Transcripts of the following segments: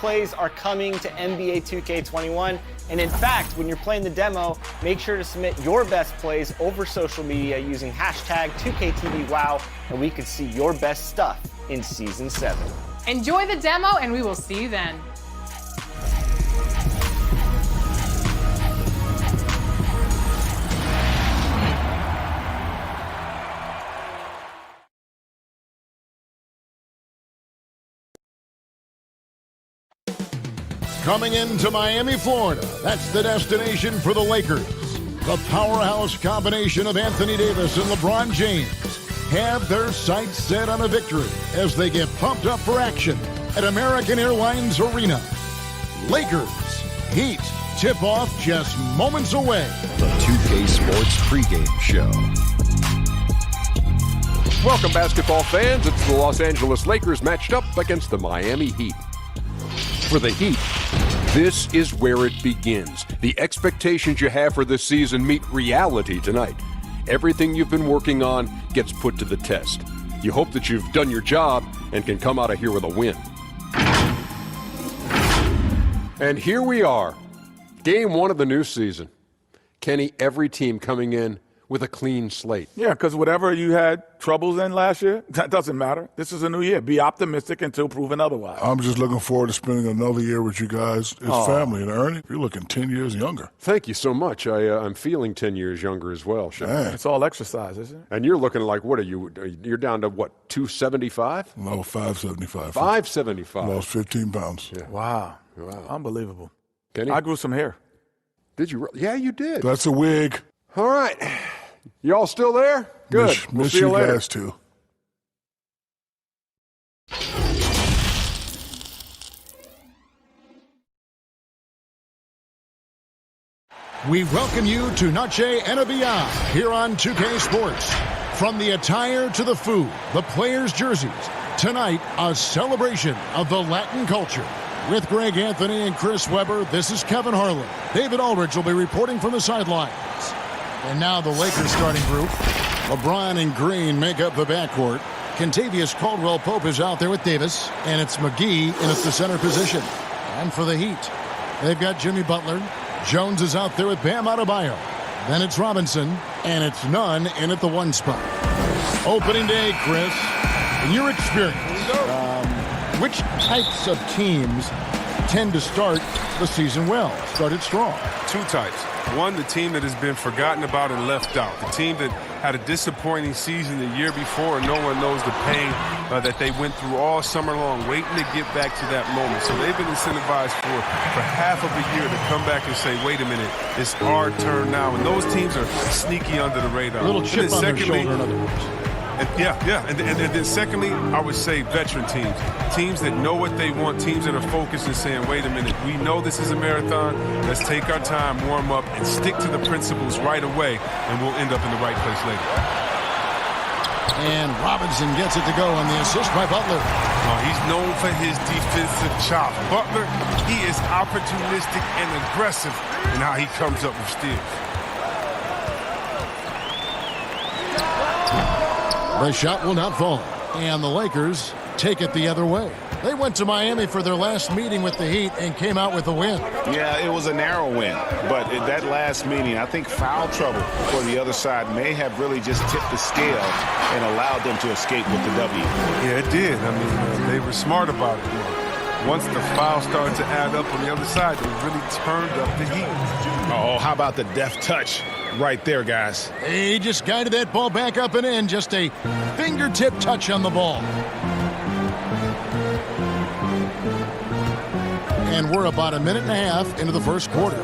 plays are coming to NBA 2K21. And in fact, when you're playing the demo, make sure to submit your best plays over social media using hashtag 2KTVWow, and we can see your best stuff in Season 7. Enjoy the demo, and we will see you then. Coming into Miami, Florida, that's the destination for the Lakers. The powerhouse combination of Anthony Davis and LeBron James have their sights set on a victory as they get pumped up for action at American Airlines Arena. Lakers, Heat, tip-off just moments away. The 2K Sports pregame show. Welcome, basketball fans. It's the Los Angeles Lakers matched up against the Miami Heat. For the Heat, this is where it begins. The expectations you have for this season meet reality tonight. Everything you've been working on gets put to the test. You hope that you've done your job and can come out of here with a win. And here we are, game 1 of the new season. Kenny, every team coming in with a clean slate. Yeah, because whatever you had troubles in last year, that doesn't matter. This is a new year. Be optimistic until proven otherwise. I'm just looking forward to spending another year with you guys as family. And Ernie, you're looking 10 years younger. Thank you so much. I'm feeling 10 years younger as well, Sean. It's all exercise, isn't it? And you're looking like, what are you? You're down to what, 275? No, 575. 575. Lost 15 pounds. Yeah. Wow. Unbelievable. Kenny? I grew some hair. Did you? Yeah, you did. That's a wig. All right. You all still there? Good. We'll Miss see you you later. guys too. We welcome you to Noche and Beyond here on 2K Sports. From the attire to the food, the players' jerseys, tonight a celebration of the Latin culture. With Greg Anthony and Chris Webber, this is Kevin Harlan. David Aldridge will be reporting from the sidelines. And now the Lakers starting group. LeBron and Green make up the backcourt. Kentavious Caldwell-Pope is out there with Davis, and it's McGee in at the center position. And for the Heat, they've got Jimmy Butler. Jones is out there with Bam Adebayo. Then it's Robinson, and it's Nunn in at the 1 spot. Opening day, Chris, in your experience, which types of teams tend to start the season well, started strong? 2 types. One, the team that has been forgotten about and left out. The team that had a disappointing season the year before, and no one knows the pain that they went through all summer long, waiting to get back to that moment. So they've been incentivized for half of a year to come back and say, wait a minute, it's our turn now. And those teams are sneaky under the radar. A little chip on their shoulder, in other words. And then secondly, I would say veteran teams. Teams that know what they want, teams that are focused and saying, wait a minute, we know this is a marathon. Let's take our time, warm up, and stick to the principles right away, and we'll end up in the right place later. And Robinson gets it to go on the assist by Butler. He's known for his defensive chop. Butler, he is opportunistic and aggressive in how he comes up with steals. The shot will not fall, and the Lakers take it the other way. They went to Miami for their last meeting with the Heat and came out with a win. Yeah, it was a narrow win, but at that last meeting, I think foul trouble for the other side may have really just tipped the scale and allowed them to escape with the W. Yeah, it did. I mean, they were smart about it. Once the fouls started to add up on the other side, they really turned up the heat. Oh, how about the deft touch right there, guys? He just guided that ball back up and in. Just a fingertip touch on the ball. And we're about a minute and a half into the first quarter.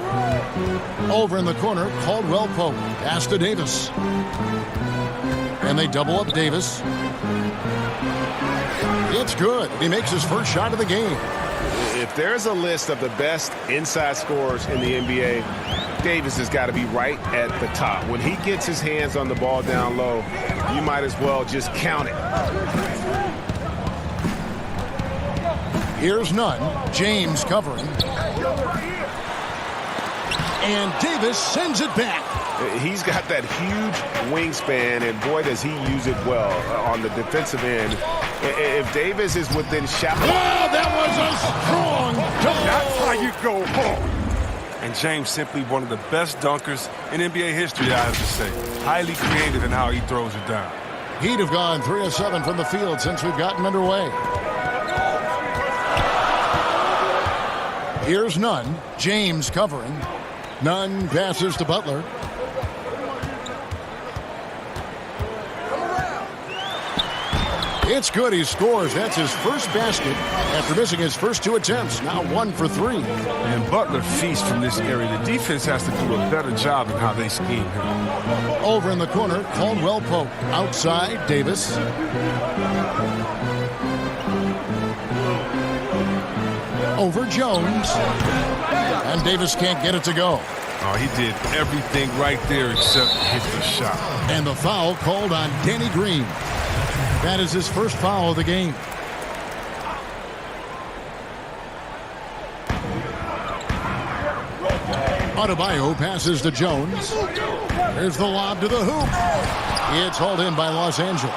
Over in the corner, Caldwell-Pope. Pass to Davis. And they double up Davis. It's good. He makes his first shot of the game. If there's a list of the best inside scorers in the NBA, Davis has got to be right at the top. When he gets his hands on the ball down low, you might as well just count it. Here's Nunn. James covering. And Davis sends it back. He's got that huge wingspan, and boy, does he use it well on the defensive end. If Davis is within shot... Oh, that was a strong go hard. And James simply one of the best dunkers in NBA history, I have to say. Highly creative in how he throws it down. Heat have gone 3 of 7 from the field since we've gotten underway. Here's Nunn. James covering. Nunn passes to Butler. It's good. He scores. That's his first basket after missing his first 2 attempts. Now 1 for 3. And Butler feasts from this area. The defense has to do a better job in how they scheme him. Over in the corner, Caldwell Pope. Outside, Davis. Over Jones. And Davis can't get it to go. Oh, he did everything right there except hit the shot. And the foul called on Danny Green. That is his first foul of the game. Adebayo passes to Jones. There's the lob to the hoop. It's hauled in by Los Angeles.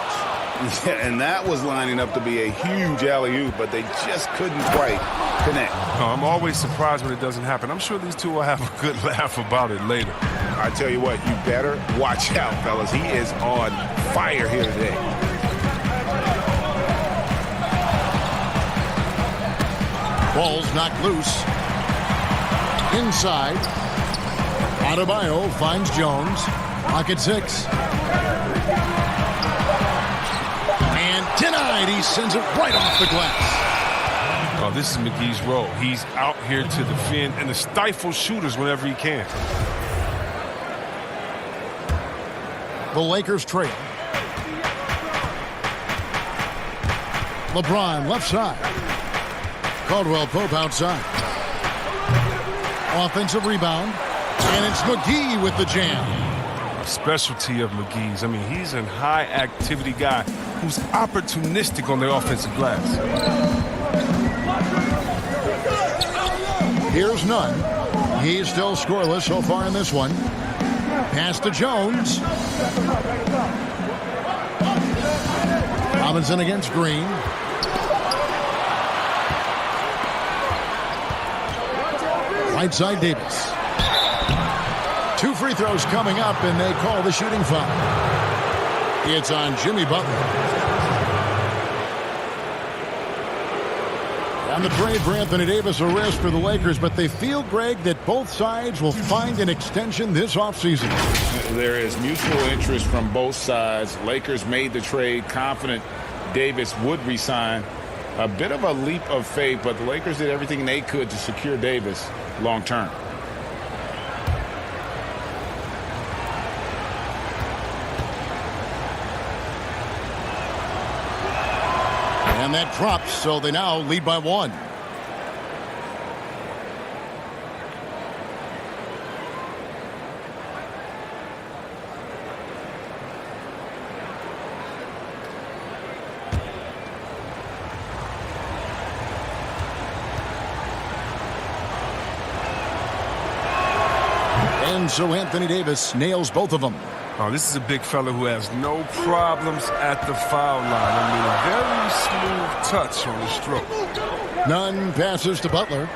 Yeah, and that was lining up to be a huge alley-oop, but they just couldn't quite connect. Oh, I'm always surprised when it doesn't happen. I'm sure these two will have a good laugh about it later. I tell you what, you better watch out, fellas. He is on fire here today. Ball's knocked loose. Inside. Adebayo finds Jones. Pocket 6. And denied. He sends it right off the glass. Oh, this is McGee's role. He's out here to defend and to stifle shooters whenever he can. The Lakers trail. LeBron left side. Caldwell Pope outside. Offensive rebound. And it's McGee with the jam. A specialty of McGee's. I mean, he's a high-activity guy who's opportunistic on the offensive glass. Here's Nunn. He's still scoreless so far in this one. Pass to Jones. Robinson against Green. Right side Davis. 2 free throws coming up, and they call the shooting foul. It's on Jimmy Butler. On the trade for Anthony Davis, a risk for the Lakers, but they feel, Greg, that both sides will find an extension this offseason. There is mutual interest from both sides. Lakers made the trade confident Davis would resign. A bit of a leap of faith, but the Lakers did everything they could to secure Davis long term. And that drops, so they now lead by 1. And so Anthony Davis nails both of them. Oh, this is a big fella who has no problems at the foul line. I mean, a very smooth touch on the stroke. Nunn passes to Butler.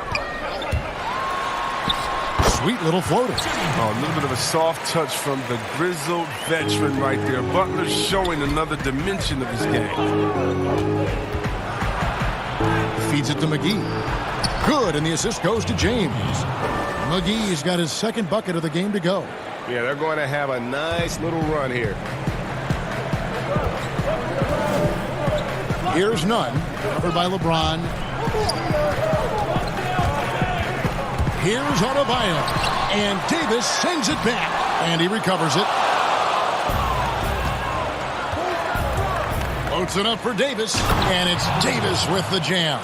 Sweet little floater. Oh, a little bit of a soft touch from the grizzled veteran right there. Butler showing another dimension of his game. Feeds it to McGee. Good, and the assist goes to James. McGee's got his second bucket of the game to go. Yeah, they're going to have a nice little run here. Here's Nunn, covered by LeBron. Here's Adebayo, and Davis sends it back, and he recovers it. Floats it up for Davis, and it's Davis with the jam.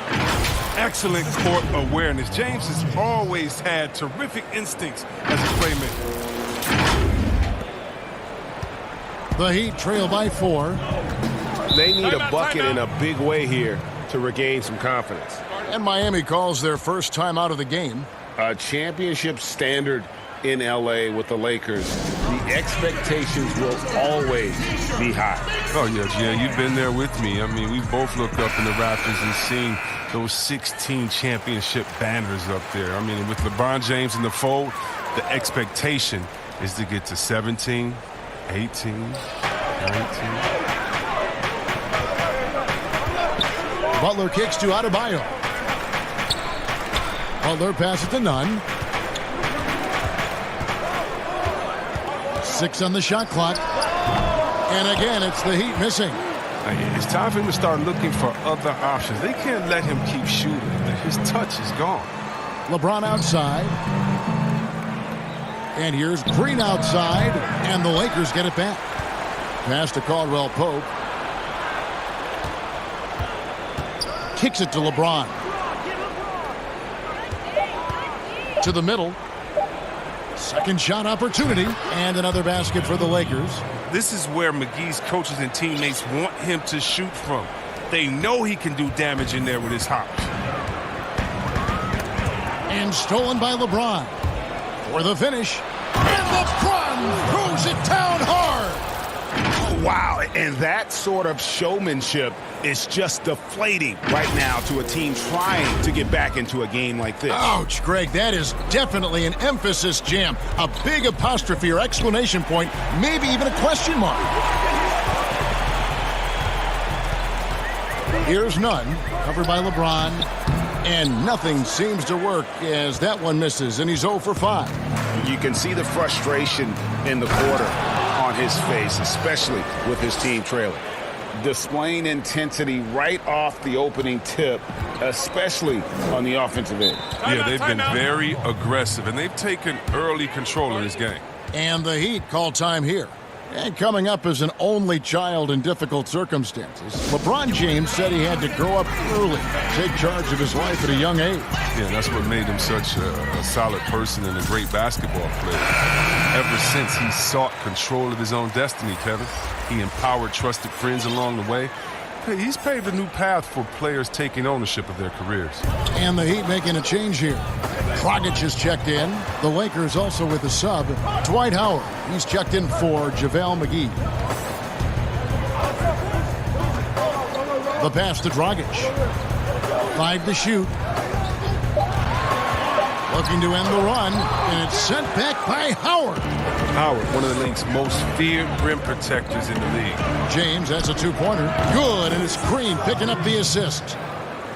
Excellent court awareness. James has always had terrific instincts as a playmaker. The Heat trail by 4. They need a bucket in a big way here to regain some confidence. And Miami calls their first time out of the game. A championship standard in LA with the Lakers, the expectations will always be high. Oh, yeah, you've been there with me. I mean, we both looked up in the rafters and seen those 16 championship banners up there. I mean, with LeBron James in the fold, the expectation is to get to 17, 18, 19. Butler kicks to Adebayo. Butler passes to Nunn. 6 on the shot clock. And again, it's the Heat missing. It's time for him to start looking for other options. They can't let him keep shooting. His touch is gone. LeBron outside. And here's Green outside. And the Lakers get it back. Pass to Caldwell Pope. Kicks it to LeBron. To the middle. Second shot opportunity. And another basket for the Lakers. This is where McGee's coaches and teammates want him to shoot from. They know he can do damage in there with his hops. And stolen by LeBron. For the finish. And LeBron throws it down hard. Wow, and that sort of showmanship is just deflating right now to a team trying to get back into a game like this. Ouch, Greg, that is definitely an emphasis jam. A big apostrophe or exclamation point, maybe even a question mark. Here's Nunn, covered by LeBron, and nothing seems to work as that one misses, and he's 0 for 5. You can see the frustration in the quarter on his face, especially with his team trailing. Displaying intensity right off the opening tip, especially on the offensive end. Yeah, they've been very aggressive, and they've taken early control of this game. And the Heat call time here. And coming up as an only child in difficult circumstances, LeBron James said he had to grow up early, take charge of his life at a young age. Yeah, that's what made him such a solid person and a great basketball player. Ever since he sought control of his own destiny, Kevin, he empowered trusted friends along the way. He's paved a new path for players taking ownership of their careers. And the Heat making a change here. Dragic is checked in. The Lakers also with a sub. Dwight Howard. He's checked in for JaVale McGee. The pass to Dragic. 5 to shoot. Looking to end the run. And it's sent back by Howard. Howard, one of the league's most feared rim protectors in the league. James, that's a two-pointer. Good, and it's Green picking up the assist.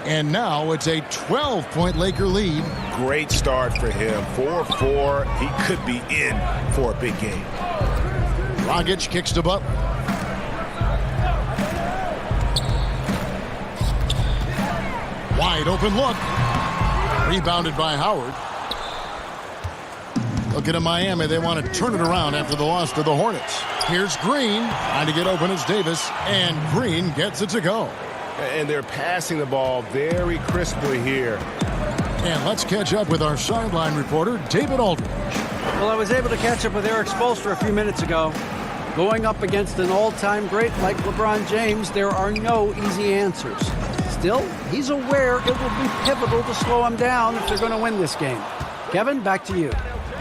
And now it's a 12-point Laker lead. Great start for him. 4-4. He could be in for a big game. Dragic kicks to Butler. Wide open look. Rebounded by Howard. Looking at Miami, they want to turn it around after the loss to the Hornets. Here's Green, trying to get open as Davis, and Green gets it to go. And they're passing the ball very crisply here. And let's catch up with our sideline reporter, David Aldridge. Well, I was able to catch up with Eric Spoelstra a few minutes ago. Going up against an all-time great like LeBron James, there are no easy answers. Still, he's aware it will be pivotal to slow him down if they're going to win this game. Kevin, back to you.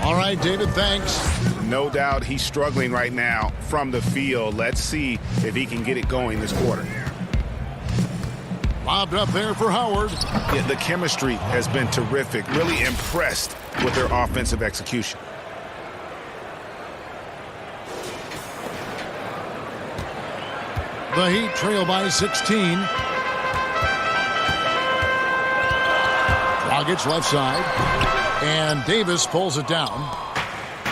All right, David, thanks. No doubt he's struggling right now from the field. Let's see if he can get it going this quarter. Lobbed up there for Howard. Yeah, the chemistry has been terrific. Really impressed with their offensive execution. The Heat trail by 16. Dragic left side. And Davis pulls it down.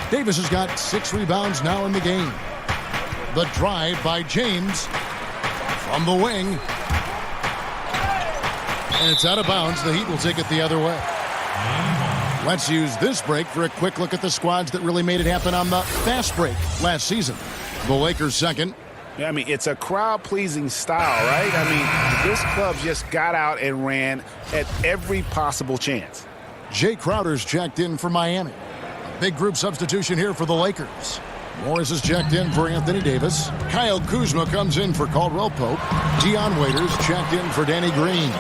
Davis has got 6 rebounds now in the game. The drive by James from the wing. And it's out of bounds. The Heat will take it the other way. Let's use this break for a quick look at the squads that really made it happen on the fast break last season. The Lakers second. Yeah, I mean, it's a crowd-pleasing style, right? I mean, this club just got out and ran at every possible chance. Jay Crowder's checked in for Miami. Big group substitution here for the Lakers. Morris is checked in for Anthony Davis. Kyle Kuzma comes in for Caldwell Pope. Dion Waiters checked in for Danny Green.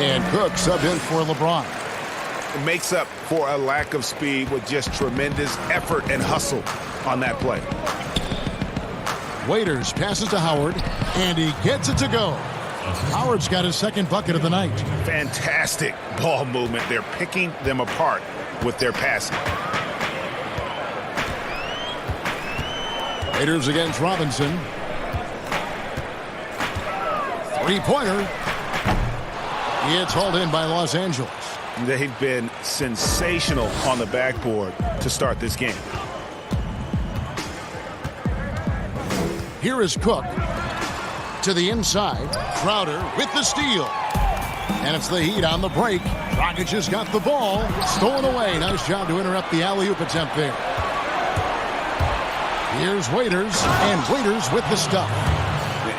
And Cook subbed in for LeBron. makes up for a lack of speed with just tremendous effort and hustle on that play. Waiters passes to Howard, and he gets it to go. Howard's got his second bucket of the night. Fantastic ball movement. They're picking them apart with their passing. Waiters against Robinson. Three-pointer. It's hauled in by Los Angeles. They've been sensational on the backboard to start this game. Here is Cook. To the inside. Crowder with the steal. And it's the Heat on the break. Dragic has got the ball. Stolen away. Nice job to interrupt the alley-oop attempt there. Here's Waiters. And Waiters with the stuff.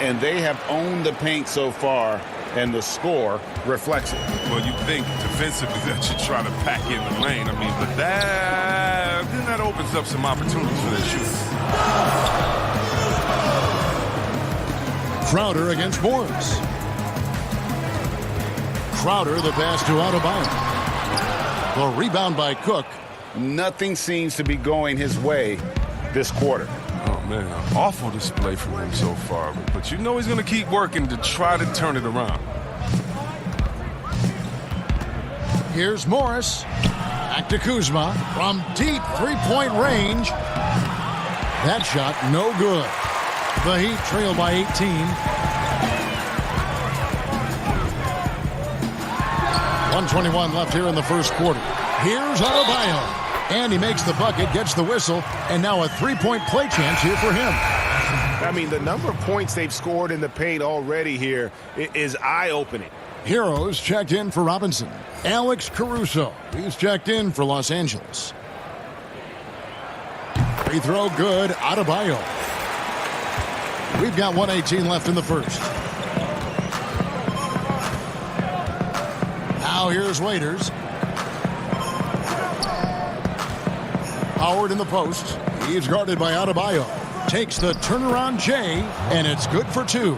And they have owned the paint so far, and the score reflects it. Well, you think defensively that you try to pack in the lane. I mean, but that opens up some opportunities for their shooting. Crowder against Morris. Crowder, the pass to Adebayo. The rebound by Cook. Nothing seems to be going his way this quarter. Oh, man, an awful display from him so far. But you know he's going to keep working to try to turn it around. Here's Morris. Back to Kuzma. From deep three-point range. That shot, no good. The Heat trail by 18. .121 left here in the first quarter. Here's Adebayo. And he makes the bucket, gets the whistle, and now a three-point play chance here for him. I mean, the number of points they've scored in the paint already here is eye-opening. Heroes checked in for Robinson. Alex Caruso, he's checked in for Los Angeles. Free throw good, Adebayo. We've got 1:18 left in the first. Now here's Waiters. Howard in the post. He's guarded by Adebayo. Takes the turnaround J, and it's good for two.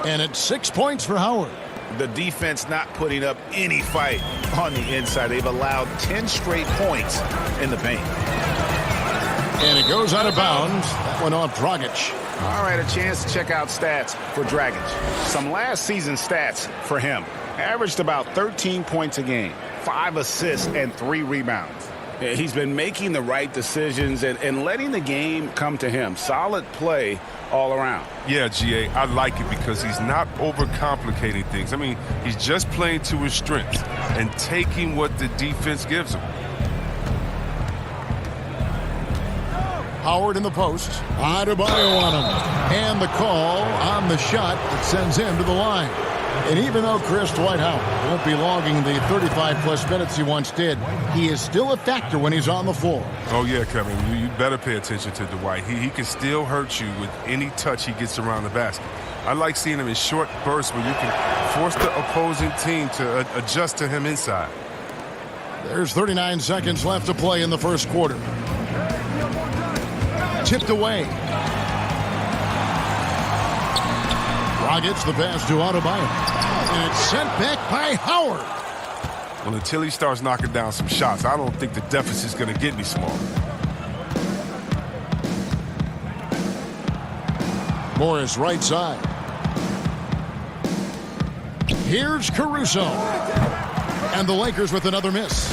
And it's 6 points for Howard. The defense not putting up any fight on the inside. They've allowed 10 straight points in the paint. And it goes out of bounds. That went off Dragic. All right, a chance to check out stats for Dragic. Some last season stats for him. Averaged about 13 points a game, 5 assists, and 3 rebounds. He's been making the right decisions and letting the game come to him. Solid play all around. Yeah, GA, I like it because he's not overcomplicating things. I mean, he's just playing to his strengths and taking what the defense gives him. Howard in the post. Adebayo on him. And the call on the shot that sends him to the line. And even though Chris Dwight Howard won't be logging the 35-plus minutes he once did, he is still a factor when he's on the floor. Oh, yeah, Kevin, you better pay attention to Dwight. He can still hurt you with any touch he gets around the basket. I like seeing him in short bursts where you can force the opposing team to adjust to him inside. There's 39 seconds left to play in the first quarter. Tipped away. Dragic the pass to Adebayo. And it's sent back by Howard. Well, until he starts knocking down some shots, I don't think the deficit's going to get any smaller. Morris right side. Here's Caruso. And the Lakers with another miss.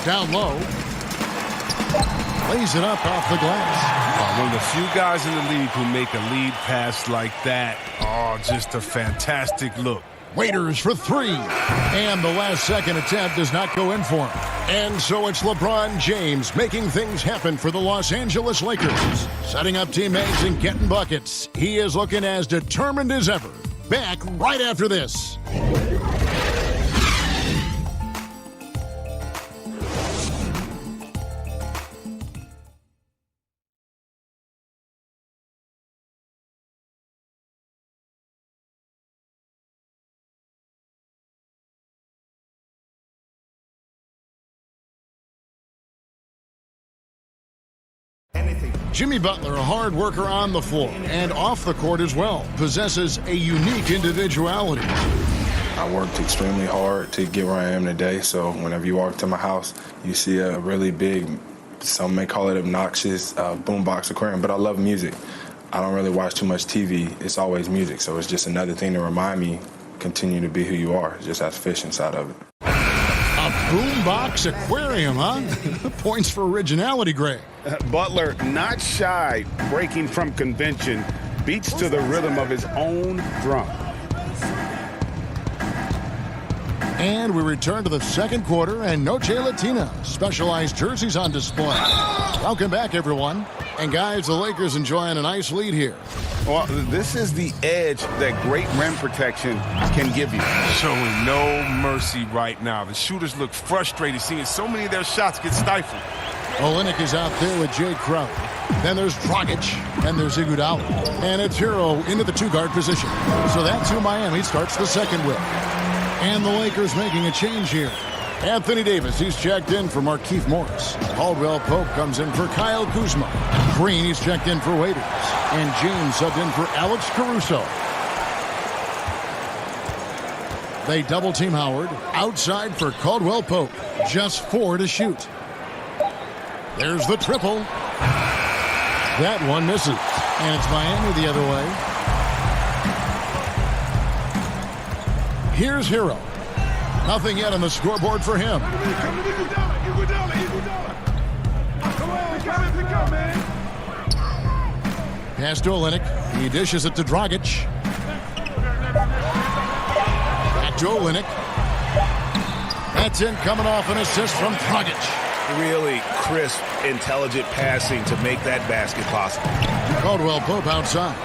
Down low. Lays it up off the glass. One of the few guys in the league who make a lead pass like that. Oh, just a fantastic look. Waiters for three. And the last second attempt does not go in for him. And so it's LeBron James making things happen for the Los Angeles Lakers. Setting up teammates and getting buckets. He is looking as determined as ever. Back right after this. Jimmy Butler, a hard worker on the floor and off the court as well, possesses a unique individuality. I worked extremely hard to get where I am today. So whenever you walk to my house, you see a really big, some may call it obnoxious, boombox aquarium, but I love music. I don't really watch too much TV. It's always music. So it's just another thing to remind me, continue to be who you are. It just has fish inside of it. A boombox aquarium, huh? Points for originality, Greg. Butler not shy, breaking from convention, beats to the rhythm of his own drum. And we return to the second quarter, and Noche Latina specialized jerseys on display. Welcome back, everyone. And guys, the Lakers enjoying a nice lead here. Well, this is the edge that great rim protection can give you. Showing no mercy right now. The shooters look frustrated, seeing so many of their shots get stifled. Olynyk is out there with Jay Crowder. Then there's Dragic, and there's Iguodala. And it's Hero into the two-guard position. So that's who Miami starts the second with. And the Lakers making a change here. Anthony Davis, he's checked in for Markieff Morris. Caldwell Pope comes in for Kyle Kuzma. Green, he's checked in for Waiters. And James subbed in for Alex Caruso. They double-team Howard. Outside for Caldwell Pope. Just 4 to shoot. There's the triple. That one misses. And it's Miami the other way. Here's Hero. Nothing yet on the scoreboard for him. Pass to Olynyk. He dishes it to Dragic. Back to Olynyk. That's in, coming off an assist from Dragic. Really crisp, intelligent passing to make that basket possible. Caldwell Pope outside.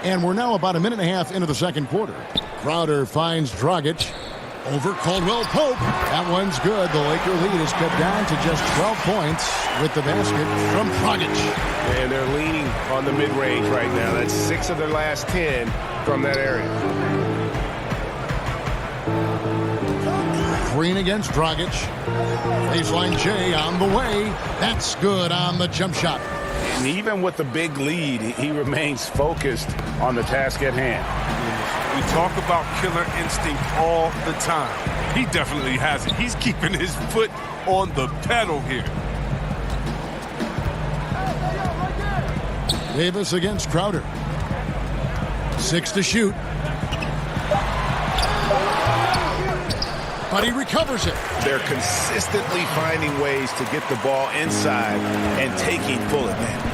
And we're now about a minute and a half into the second quarter. Crowder finds Dragic over Caldwell Pope. That one's good. The Laker lead is cut down to just 12 points with the basket from Dragic. And they're leaning on the mid-range right now. That's 6 of their last 10 from that area. Green against Dragic. Baseline Jay on the way. That's good on the jump shot. And even with the big lead, he remains focused on the task at hand. We talk about killer instinct all the time. He definitely has it. He's keeping his foot on the pedal here. Davis against Crowder. 6 to shoot. But he recovers it. They're consistently finding ways to get the ball inside and taking full advantage.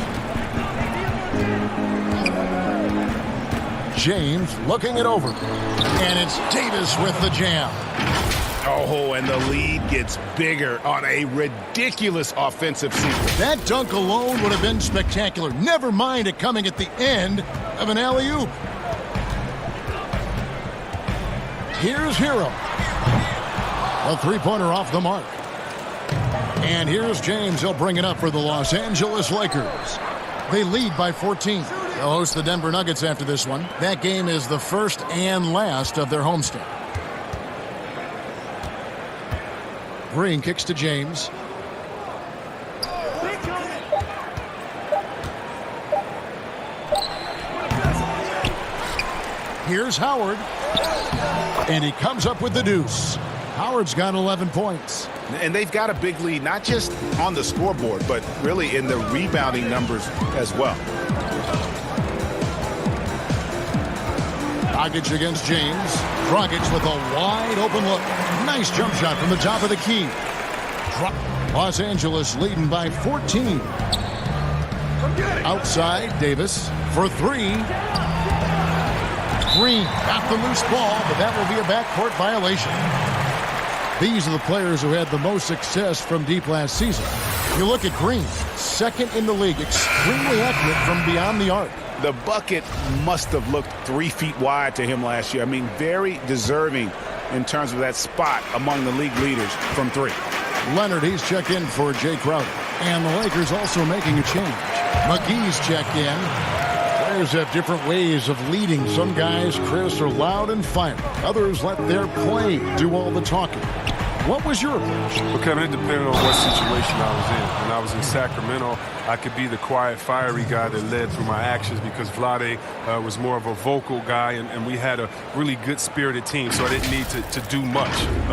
James looking it over. And it's Davis with the jam. Oh, and the lead gets bigger on a ridiculous offensive sequence. That dunk alone would have been spectacular. Never mind it coming at the end of an alley-oop. Here's Hero. A three-pointer off the mark. And here's James. He'll bring it up for the Los Angeles Lakers. They lead by 14. They'll host the Denver Nuggets after this one. That game is the first and last of their homestand. Green kicks to James. Here's Howard. And he comes up with the deuce. Howard's got 11 points. And they've got a big lead, not just on the scoreboard, but really in the rebounding numbers as well. Dragic against James. Dragic with a wide open look. Nice jump shot from the top of the key. Los Angeles leading by 14. Outside, Davis for 3. Green got the loose ball, but that will be a backcourt violation. These are the players who had the most success from deep last season. You look at Green, second in the league, extremely accurate from beyond the arc. The bucket must have looked 3 feet wide to him last year. I mean, very deserving in terms of that spot among the league leaders from 3. Leonard, he's checked in for Jay Crowder. And the Lakers also making a change. McGee's checked in. Players have different ways of leading. Some guys, Chris, are loud and fiery. Others let their play do all the talking. What was your approach? Well, Kevin, it depended on what situation I was in. When I was in Sacramento, I could be the quiet, fiery guy that led through my actions because Vlade was more of a vocal guy, and we had a really good-spirited team, so I didn't need to do much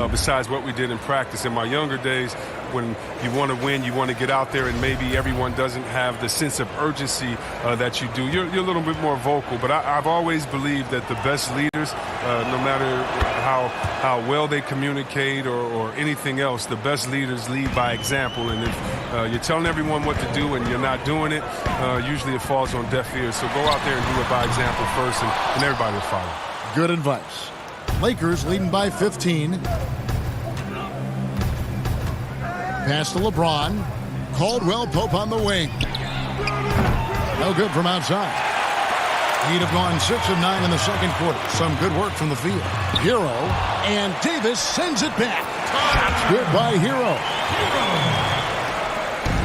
besides what we did in practice. In my younger days, when you want to win, you want to get out there, and maybe everyone doesn't have the sense of urgency that you do. You're a little bit more vocal, but I've always believed that the best leaders, no matter how well they communicate or anything else, the best leaders lead by example. And if you're telling everyone what to do and you're not doing it, usually it falls on deaf ears. So go out there and do it by example first, and everybody will follow. Good advice. Lakers leading by 15. Pass to LeBron. Caldwell Pope on the wing. No good from outside. He'd have gone 6 of 9 in the second quarter. Some good work from the field. Hero, and Davis sends it back. That's good by Hero.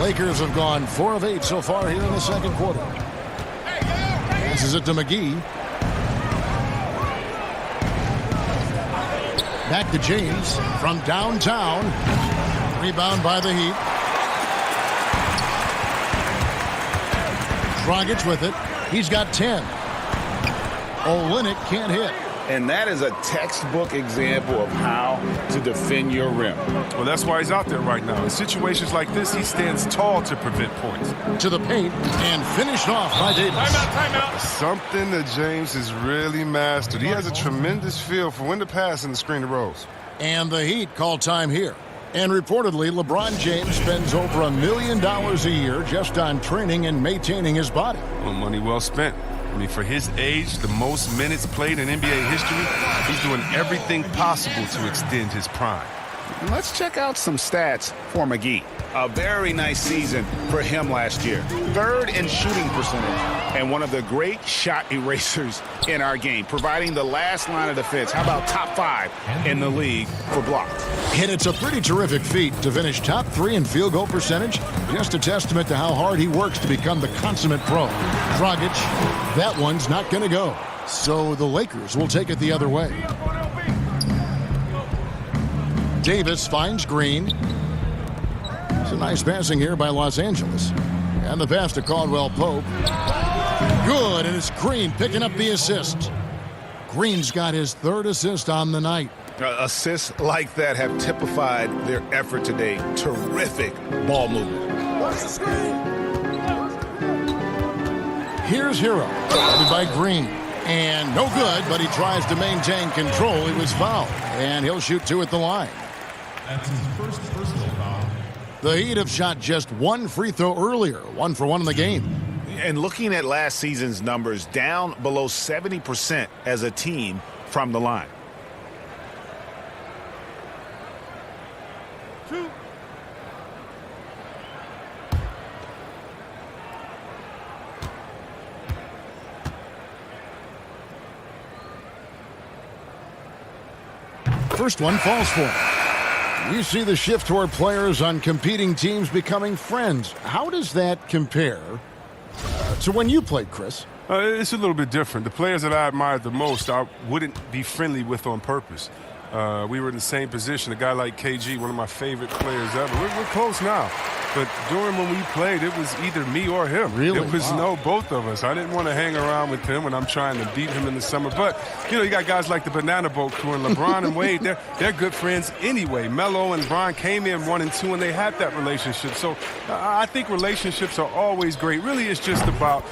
Lakers have gone 4 of 8 so far here in the second quarter. Passes it to McGee. Back to James from downtown. Rebound by the Heat. Dragic with it. He's got 10. Olynyk can't hit. And that is a textbook example of how to defend your rim. Well, that's why he's out there right now. In situations like this, he stands tall to prevent points. To the paint and finished off by Davis. Timeout. Something that James has really mastered. He has a tremendous feel for when to pass and the screen to rolls. And the Heat call time here. And reportedly, LeBron James spends over $1 million a year just on training and maintaining his body. Well, money well spent. I mean, for his age, the most minutes played in NBA history, he's doing everything possible to extend his prime. Let's check out some stats for McGee. A very nice season for him last year. 3rd in shooting percentage and one of the great shot erasers in our game, providing the last line of defense. How about top 5 in the league for blocks? And it's a pretty terrific feat to finish top 3 in field goal percentage. Just a testament to how hard he works to become the consummate pro. Dragic, that one's not going to go. So the Lakers will take it the other way. Davis finds Green. It's a nice passing here by Los Angeles. And the pass to Caldwell Pope. Good, and it's Green picking up the assist. Green's got his 3rd assist on the night. Assists like that have typified their effort today. Terrific ball movement. Here's Hero, guarded by Green. And no good, but he tries to maintain control. He was fouled, and he'll shoot 2 at the line. That's his first personal foul. The Heat have shot just 1 free throw earlier, 1 for 1 in the game. And looking at last season's numbers, down below 70% as a team from the line. First one falls for him. You see the shift toward players on competing teams becoming friends. How does that compare to when you played, Chris? It's a little bit different. The players that I admired the most, I wouldn't be friendly with on purpose. We were in the same position. A guy like KG, one of my favorite players ever. We're close now. But during when we played, it was either me or him. Really? It was both of us. I didn't want to hang around with him when I'm trying to beat him in the summer. But, you got guys like the Banana Boat crew and LeBron and Wade. They're good friends anyway. Melo and Bron came in 1 and 2, and they had that relationship. So I think relationships are always great. Really, it's just about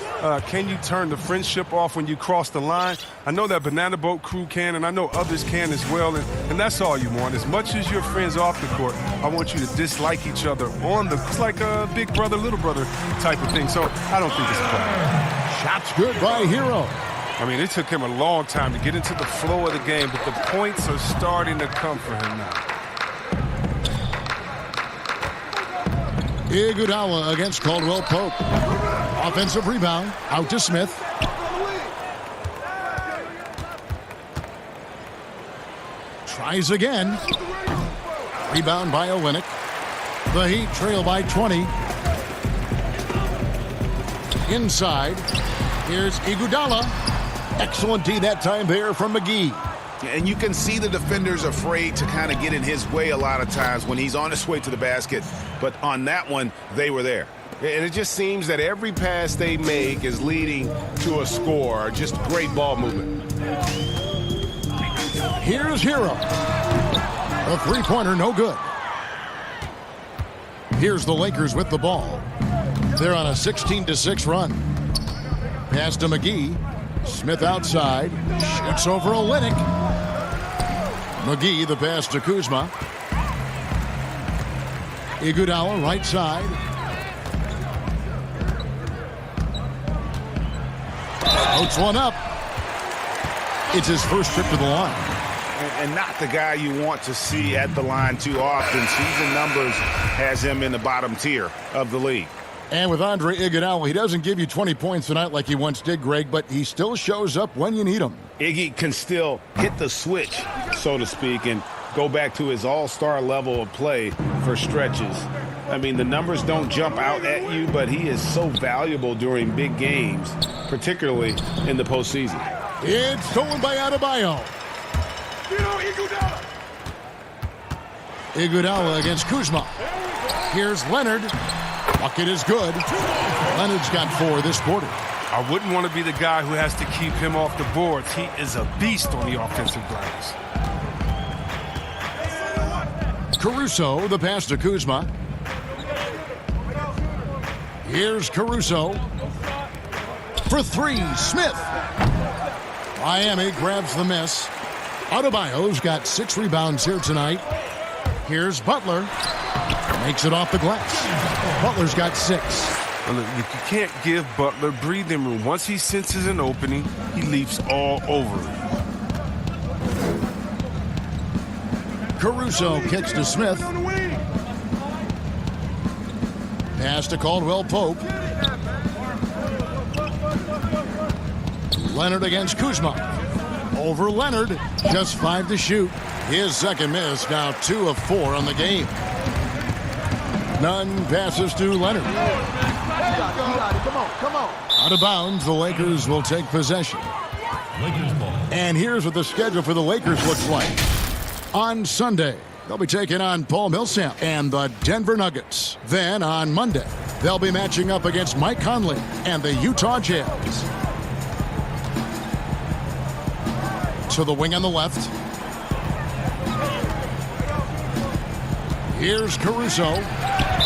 can you turn the friendship off when you cross the line? I know that Banana Boat crew can, and I know others can as well. And that's all you want. As much as you're friends off the court, I want you to dislike each other on the court. It's like a big brother, little brother type of thing. So I don't think it's a problem. Shots good by Hero. I mean, it took him a long time to get into the flow of the game, but the points are starting to come for him now. Iguodala against Caldwell Pope. Offensive rebound. Out to Smith. Tries again. Rebound by Olynyk. The Heat trail by 20. Inside. Here's Iguodala. Excellent D that time there from McGee. And you can see the defenders afraid to kind of get in his way a lot of times when he's on his way to the basket. But on that one, they were there. And it just seems that every pass they make is leading to a score. Just great ball movement. Here's Hero. A three-pointer, no good. Here's the Lakers with the ball. They're on a 16-6 run. Pass to McGee. Smith outside. Shoots over Olynyk. McGee, the pass to Kuzma. Iguodala, right side. Floats one up. It's his first trip to the line. And not the guy you want to see at the line too often. Season numbers has him in the bottom tier of the league. And with Andre Iguodala, he doesn't give you 20 points tonight like he once did, Greg, but he still shows up when you need him. Iggy can still hit the switch, so to speak, and go back to his all-star level of play for stretches. I mean, the numbers don't jump out at you, but he is so valuable during big games, particularly in the postseason. It's stolen by Adebayo. Iguodala against Kuzma. Here's Leonard. Bucket is good. Leonard's got 4 this quarter. I wouldn't want to be the guy who has to keep him off the boards. He is a beast on the offensive glass. Caruso, the pass to Kuzma. Here's Caruso. For 3, Smith. Miami grabs the miss. Adebayo's got 6 rebounds here tonight. Here's Butler. Makes it off the glass. Butler's got 6. Well, look, you can't give Butler breathing room. Once he senses an opening, he leaps all over it. Caruso kicks to Smith. Pass to Caldwell Pope. Leonard against Kuzma. Over Leonard. Just 5 to shoot. His second miss, now 2 of 4 on the game. Nunn passes to Leonard. Come on. Out of bounds, the Lakers will take possession. And here's what the schedule for the Lakers looks like. On Sunday, they'll be taking on Paul Millsap and the Denver Nuggets. Then on Monday, they'll be matching up against Mike Conley and the Utah Jazz. To the wing on the left. Here's Caruso.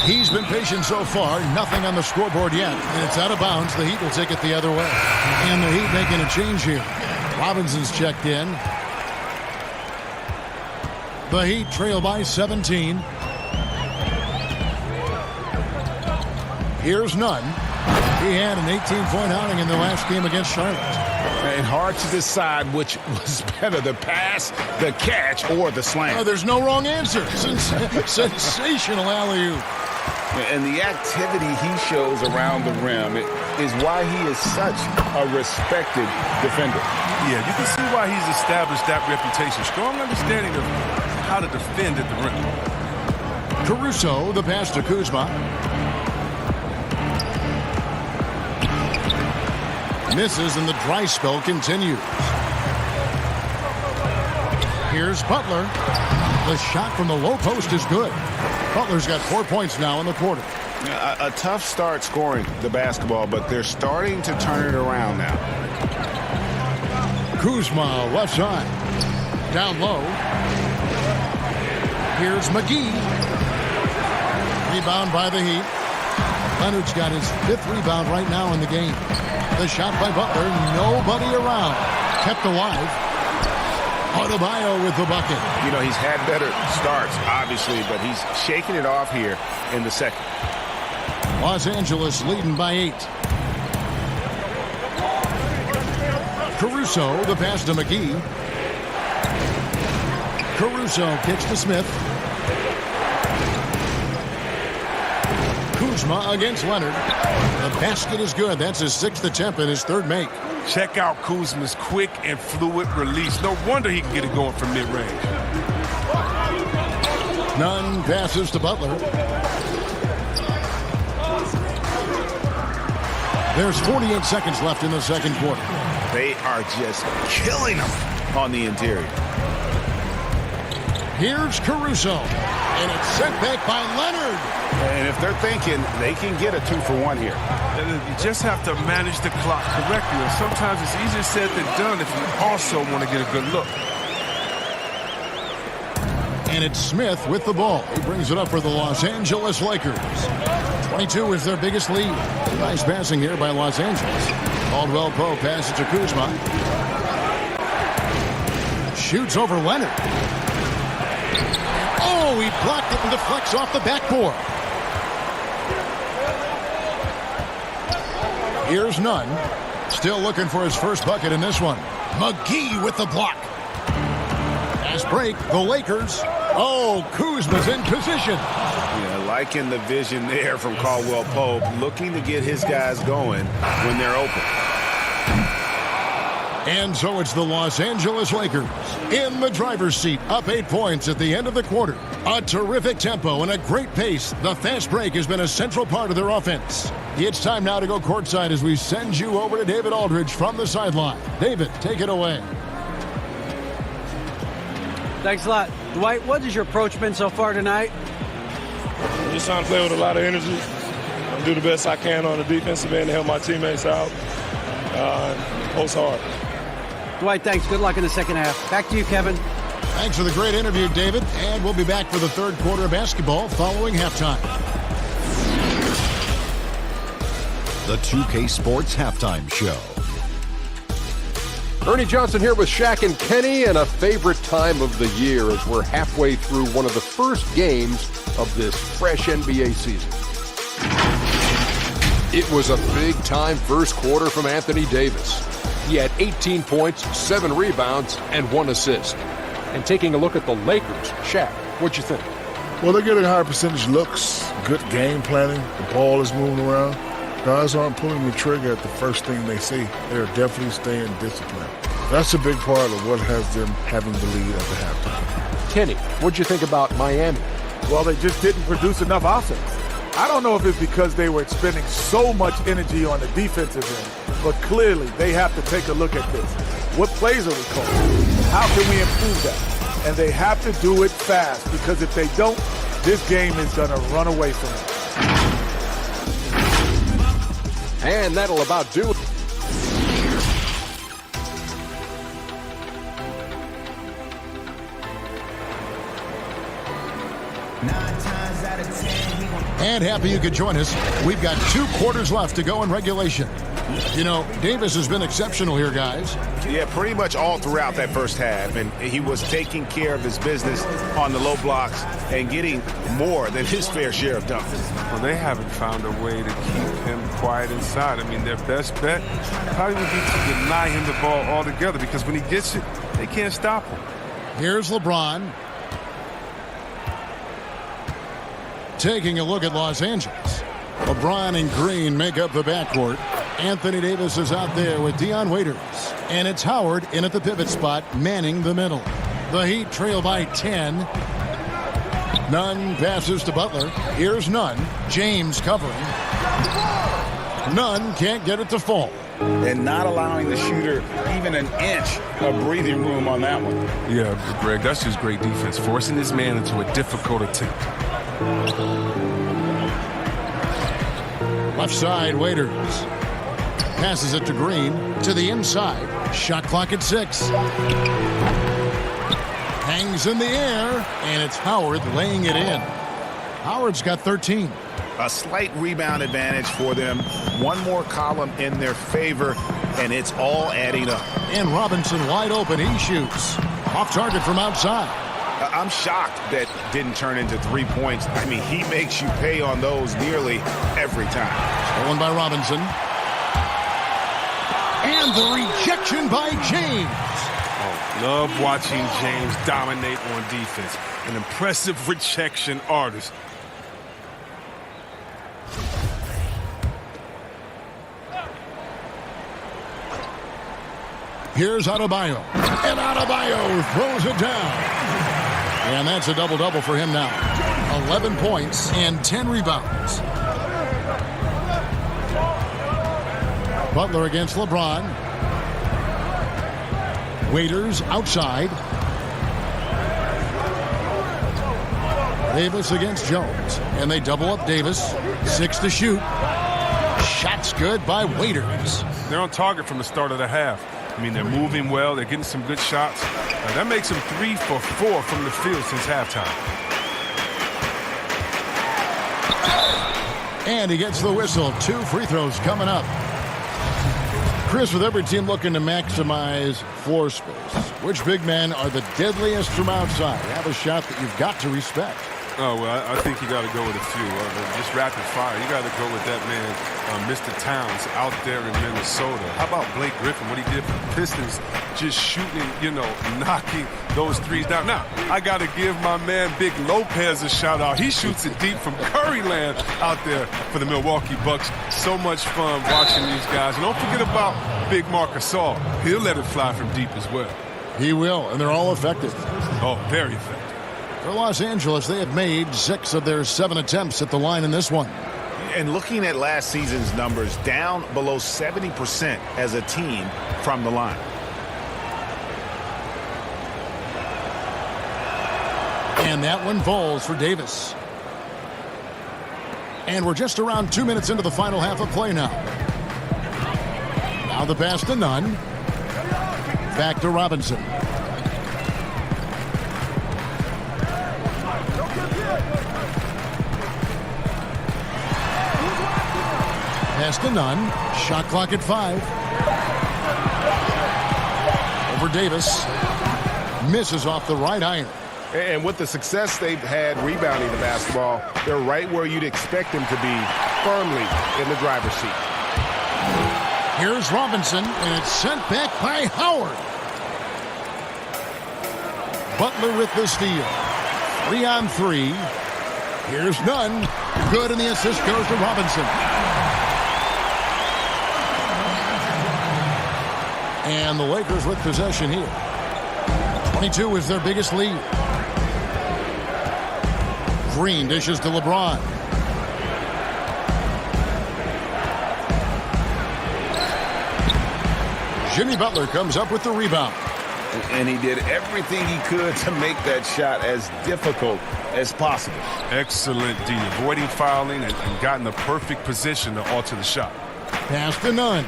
He's been patient so far. Nothing on the scoreboard yet. And it's out of bounds. The Heat will take it the other way. And the Heat making a change here. Robinson's checked in. The Heat trail by 17. Here's Nunn. He had an 18-point outing in the last game against Charlotte. And hard to decide which was better, the pass, the catch, or the slam. Oh, there's no wrong answer. Sensational alley-oop. And the activity he shows around the rim is why he is such a respected defender. Yeah, you can see why he's established that reputation. Strong understanding of how to defend at the rim. Caruso, the pass to Kuzma. Misses and the dry spell continues. Here's Butler. The shot from the low post is good. Butler's got 4 points now in the quarter. A tough start scoring the basketball, but they're starting to turn it around now. Kuzma, left side. Down low. Here's McGee. Rebound by the Heat. Leonard's got his 5th rebound right now in the game. The shot by Butler, nobody around. Kept alive. Adebayo with the bucket. You know, he's had better starts, obviously, but he's shaking it off here in the second. Los Angeles leading by 8. Caruso, the pass to McGee. Caruso kicks to Smith. Kuzma against Leonard. The basket is good. That's his 6th attempt and his 3rd make. Check out Kuzma's quick and fluid release. No wonder he can get it going from mid-range. Nunn passes to Butler. There's 48 seconds left in the second quarter. They are just killing them on the interior. Here's Caruso. And it's sent back by Leonard. And if they're thinking they can get a 2-for-1 here. You just have to manage the clock correctly. And sometimes it's easier said than done if you also want to get a good look. And it's Smith with the ball. He brings it up for the Los Angeles Lakers. 22 is their biggest lead. Nice passing here by Los Angeles. Caldwell Pope passes to Kuzma. Shoots over Leonard. Oh, he blocked it and deflects off the backboard. Here's Nunn. Still looking for his first bucket in this one. McGee with the block. Fast break, the Lakers. Oh, Kuzma's in position. Yeah, liking the vision there from Caldwell Pope, looking to get his guys going when they're open. And so it's the Los Angeles Lakers in the driver's seat, up 8 points at the end of the quarter. A terrific tempo and a great pace. The fast break has been a central part of their offense. It's time now to go courtside as we send you over to David Aldridge from the sideline. David, take it away. Thanks a lot. Dwight, what has your approach been so far tonight? I'm just trying to play with a lot of energy. I do the best I can on the defensive end to help my teammates out. Post hard. Dwight, thanks. Good luck in the second half. Back to you, Kevin. Thanks for the great interview, David. And we'll be back for the third quarter of basketball following halftime. The 2K Sports Halftime Show. Ernie Johnson here with Shaq and Kenny, and a favorite time of the year as we're halfway through one of the first games of this fresh NBA season. It was a big-time first quarter from Anthony Davis. He had 18 points, 7 rebounds, and 1 assist. And taking a look at the Lakers, Shaq, what'd you think? Well, they're getting higher percentage looks, good game planning. The ball is moving around. Guys aren't pulling the trigger at the first thing they see. They're definitely staying disciplined. That's a big part of what has them having the lead at the halftime. Kenny, what'd you think about Miami? Well, they just didn't produce enough offense. I don't know if it's because they were expending so much energy on the defensive end, but clearly they have to take a look at this. What plays are we calling? How can we improve that? And they have to do it fast, because if they don't, this game is going to run away from them. And that'll about do it. And happy you could join us. We've got 2 quarters left to go in regulation. You know, Davis has been exceptional here, guys. Yeah, pretty much all throughout that first half. And he was taking care of his business on the low blocks and getting more than his fair share of dunks. Well, they haven't found a way to keep him quiet inside. I mean, their best bet probably would be to deny him the ball altogether, because when he gets it, they can't stop him. Here's LeBron. Taking a look at Los Angeles. LeBron and Green make up the backcourt. Anthony Davis is out there with Dion Waiters. And it's Howard in at the pivot spot, manning the middle. The Heat trail by 10. Nunn passes to Butler. Here's Nunn. James covering. Nunn can't get it to fall. And not allowing the shooter even an inch of breathing room on that one. Yeah, Greg, that's just great defense, forcing this man into a difficult attempt. Left side, Waiters. Passes it to Green. To the inside. Shot clock at 6. Hangs in the air. And it's Howard laying it in. Howard's got 13. A slight rebound advantage for them. One more column in their favor, and it's all adding up. And Robinson wide open. He shoots. Off target from outside. I'm shocked that didn't turn into 3 points. I mean, he makes you pay on those nearly every time. Stolen by Robinson. And the rejection by James. Oh, love watching James dominate on defense. An impressive rejection artist. Here's Adebayo. And Adebayo throws it down. And that's a double-double for him now. 11 points and 10 rebounds. Butler against LeBron. Waiters outside. Davis against Jones. And they double up Davis. 6 to shoot. Shot's good by Waiters. They're on target from the start of the half. I mean, they're moving well. They're getting some good shots. That makes them 3 for 4 from the field since halftime. And he gets the whistle. 2 free throws coming up. Chris, with every team looking to maximize floor space, which big men are the deadliest from outside? Have a shot that you've got to respect. Oh, well, I think you got to go with a few. Just rapid fire. You got to go with that man, Mr. Towns, out there in Minnesota. How about Blake Griffin, what he did for the Pistons, just shooting, knocking those threes down. Now, I got to give my man Big Lopez a shout-out. He shoots it deep from Curryland out there for the Milwaukee Bucks. So much fun watching these guys. And don't forget about Big Marc Gasol. He'll let it fly from deep as well. He will, and they're all effective. Oh, very effective. For Los Angeles, they have made 6 of their 7 attempts at the line in this one. And looking at last season's numbers, down below 70% as a team from the line. And that one falls for Davis. And we're just around 2 minutes into the final half of play now. Now the pass to Nunn. Back to Robinson. Pass to Nunn. Shot clock at 5. Over Davis. Misses off the right iron. And with the success they've had rebounding the basketball, they're right where you'd expect them to be, firmly in the driver's seat. Here's Robinson, and it's sent back by Howard. Butler with the steal. 3 on 3. Here's Nunn. Good, and the assist goes to Robinson. And the Lakers with possession here. 22 is their biggest lead. Green dishes to LeBron. Jimmy Butler comes up with the rebound. And he did everything he could to make that shot as difficult as possible. Excellent D, avoiding fouling and got in the perfect position to alter the shot. Pass to Nunn.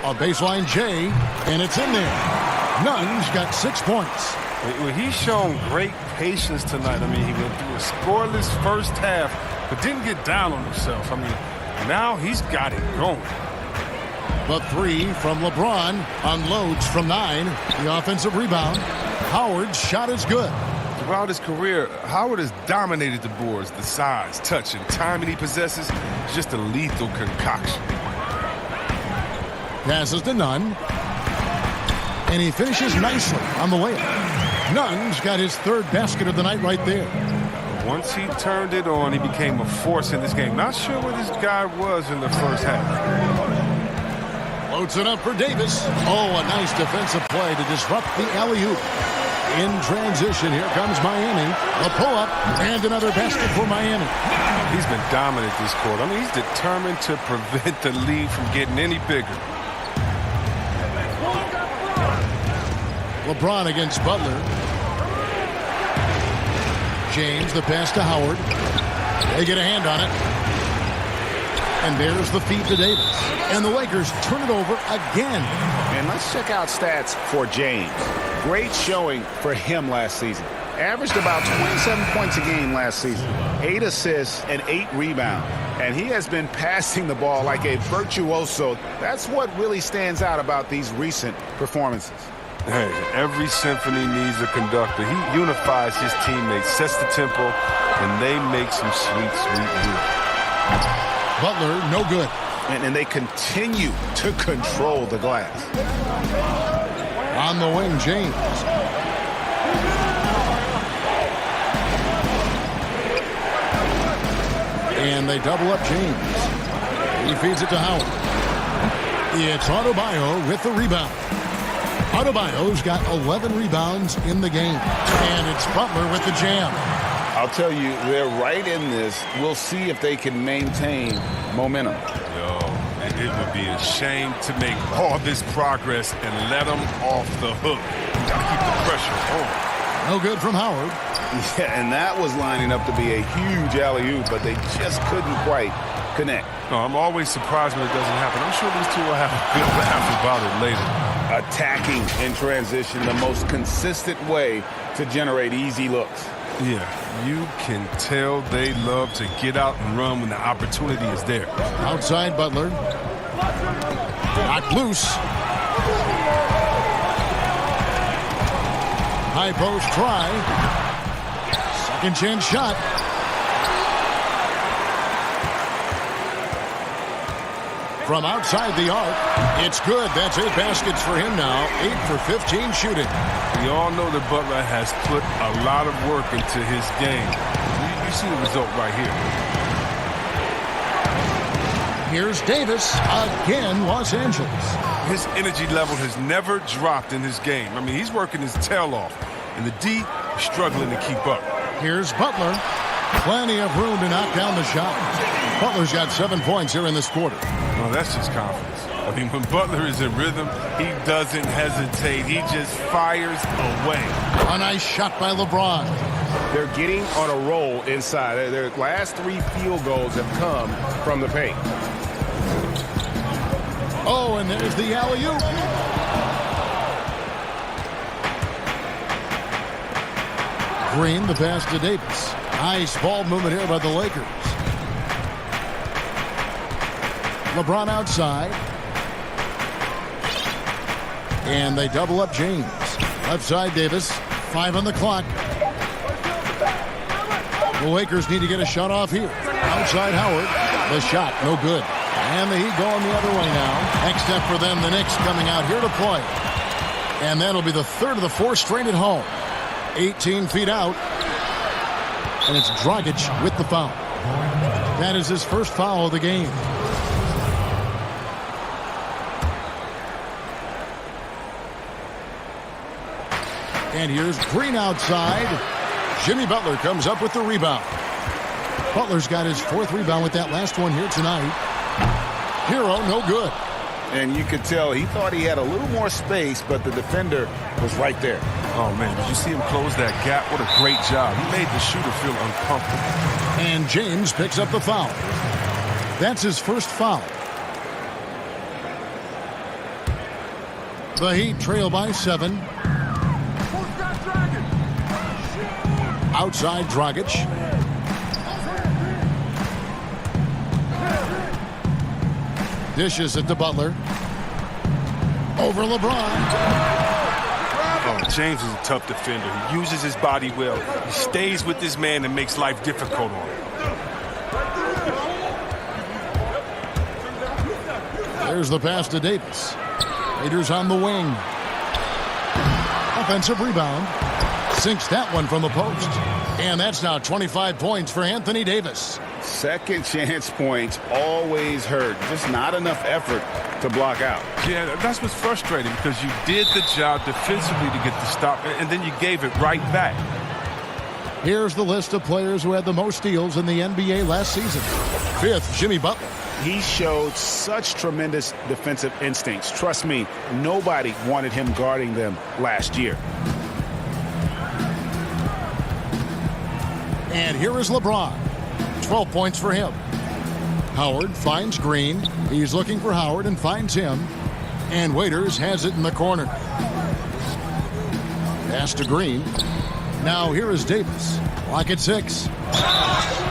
A baseline J, and it's in there. Nunn's got 6 points. Well, he's shown great patience tonight. I mean, he went through a scoreless first half, but didn't get down on himself. I mean, now he's got it going. The 3 from LeBron unloads from 9. The offensive rebound. Howard's shot is good. Throughout his career, Howard has dominated the boards. The size, touch, and timing he possesses is just a lethal concoction. Passes to Nunn. And he finishes nicely on the layup. Nunn's got his 3rd basket of the night right there. Once he turned it on, he became a force in this game. Not sure where this guy was in the first half. Loads it up for Davis. Oh, a nice defensive play to disrupt the alley-oop. In transition, here comes Miami. A pull-up and another basket for Miami. He's been dominant this quarter. I mean, he's determined to prevent the lead from getting any bigger. LeBron against Butler. James, the pass to Howard. They get a hand on it. And there's the feed to Davis. And the Lakers turn it over again. And let's check out stats for James. Great showing for him last season. Averaged about 27 points a game last season. 8 assists and 8 rebounds. And he has been passing the ball like a virtuoso. That's what really stands out about these recent performances. Hey, every symphony needs a conductor. He unifies his teammates, sets the tempo, and they make some sweet, sweet music. Butler, no good. And they continue to control the glass. On the wing, James. And they double up James. He feeds it to Howard. It's Adebayo with the rebound. Adebayo's got 11 rebounds in the game. And it's Butler with the jam. I'll tell you, they're right in this. We'll see if they can maintain momentum. It would be a shame to make all this progress and let them off the hook. You got to keep the pressure on. No good from Howard. Yeah, and that was lining up to be a huge alley-oop, but they just couldn't quite connect. No, I'm always surprised when it doesn't happen. I'm sure these two will have a good laugh about it later. Attacking in transition, the most consistent way to generate easy looks. Yeah, you can tell they love to get out and run when the opportunity is there. Outside Butler. Knocked loose. High post try. Second chance shot. From outside the arc, it's good. That's 8 baskets for him now. 8 for 15 shooting. We all know that Butler has put a lot of work into his game. You see the result right here. Here's Davis. Again, Los Angeles. His energy level has never dropped in his game. I mean, he's working his tail off. And the D struggling to keep up. Here's Butler. Plenty of room to knock down the shot. Butler's got 7 points here in this quarter. Well, that's just confidence. I mean, when Butler is in rhythm, he doesn't hesitate. He just fires away. A nice shot by LeBron. They're getting on a roll inside. Their last 3 field goals have come from the paint. Oh, and there's the alley-oop. Green, the pass to Davis. Nice ball movement here by the Lakers. LeBron outside. And they double up James. Left side Davis. 5 on the clock. The Lakers need to get a shot off here. Outside Howard. The shot, no good. And the Heat going the other way now. Next step for them, the Knicks coming out here to play. And that'll be the 3rd of the 4 straight at home. 18 feet out. And it's Dragic with the foul. That is his first foul of the game. And here's Green outside. Jimmy Butler comes up with the rebound. Butler's got his 4th rebound with that last one here tonight. Hero, no good. And you could tell he thought he had a little more space, but the defender was right there. Oh, man, did you see him close that gap? What a great job. He made the shooter feel uncomfortable. And James picks up the foul. That's his first foul. The Heat trail by 7. Outside Dragic. Dishes it to Butler. Over LeBron. Oh, James is a tough defender. He uses his body well. He stays with this man and makes life difficult on him. There's the pass to Davis. Raiders on the wing. Offensive rebound. Sinks that one from the post. And that's now 25 points for Anthony Davis. Second chance points always hurt. Just not enough effort to block out. Yeah, that's what's frustrating because you did the job defensively to get the stop, and then you gave it right back. Here's the list of players who had the most steals in the NBA last season. 5th, Jimmy Butler. He showed such tremendous defensive instincts. Trust me, nobody wanted him guarding them last year. And here is LeBron. 12 points for him. Howard finds Green. He's looking for Howard and finds him. And Waiters has it in the corner. Pass to Green. Now here is Davis. Clock at 6.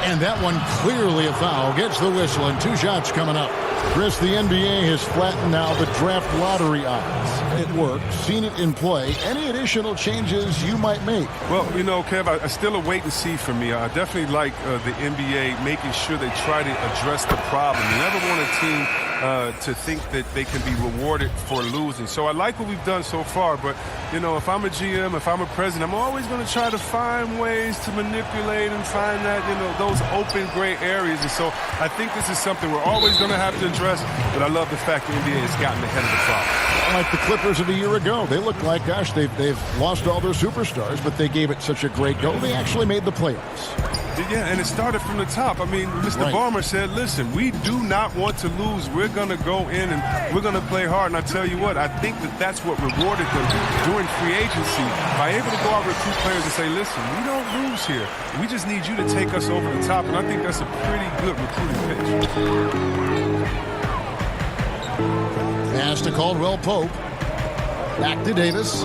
And that one clearly a foul. Gets the whistle and 2 shots coming up. Chris, the NBA has flattened now the draft lottery odds. It worked. Seen it in play. Any additional changes you might make? Well, you know, Kev, I still a wait and see for me. I definitely like the NBA making sure they try to address the problem. You never want a team to think that they can be rewarded for losing. So I like what we've done so far, but, you know, if I'm a GM, if I'm a president, I'm always going to try to find ways to manipulate and find that, you know, those open gray areas. And so I think this is something we're always going to have to address, but I love the fact the NBA has gotten ahead of the problem. Like the Clippers of a year ago. They look like, gosh, they've lost all their superstars, but they gave it such a great go. They actually made the playoffs. Yeah, and it started from the top. I mean, Mr. Balmer said, listen, we do not want to lose. We're going to go in and we're going to play hard. And I tell you what, I think that's what rewarded them during free agency, by able to go out with 2 players and say, listen, we don't lose here. We just need you to take us over the top. And I think that's a pretty good recruiting pitch. Pass to Caldwell Pope. Back to Davis.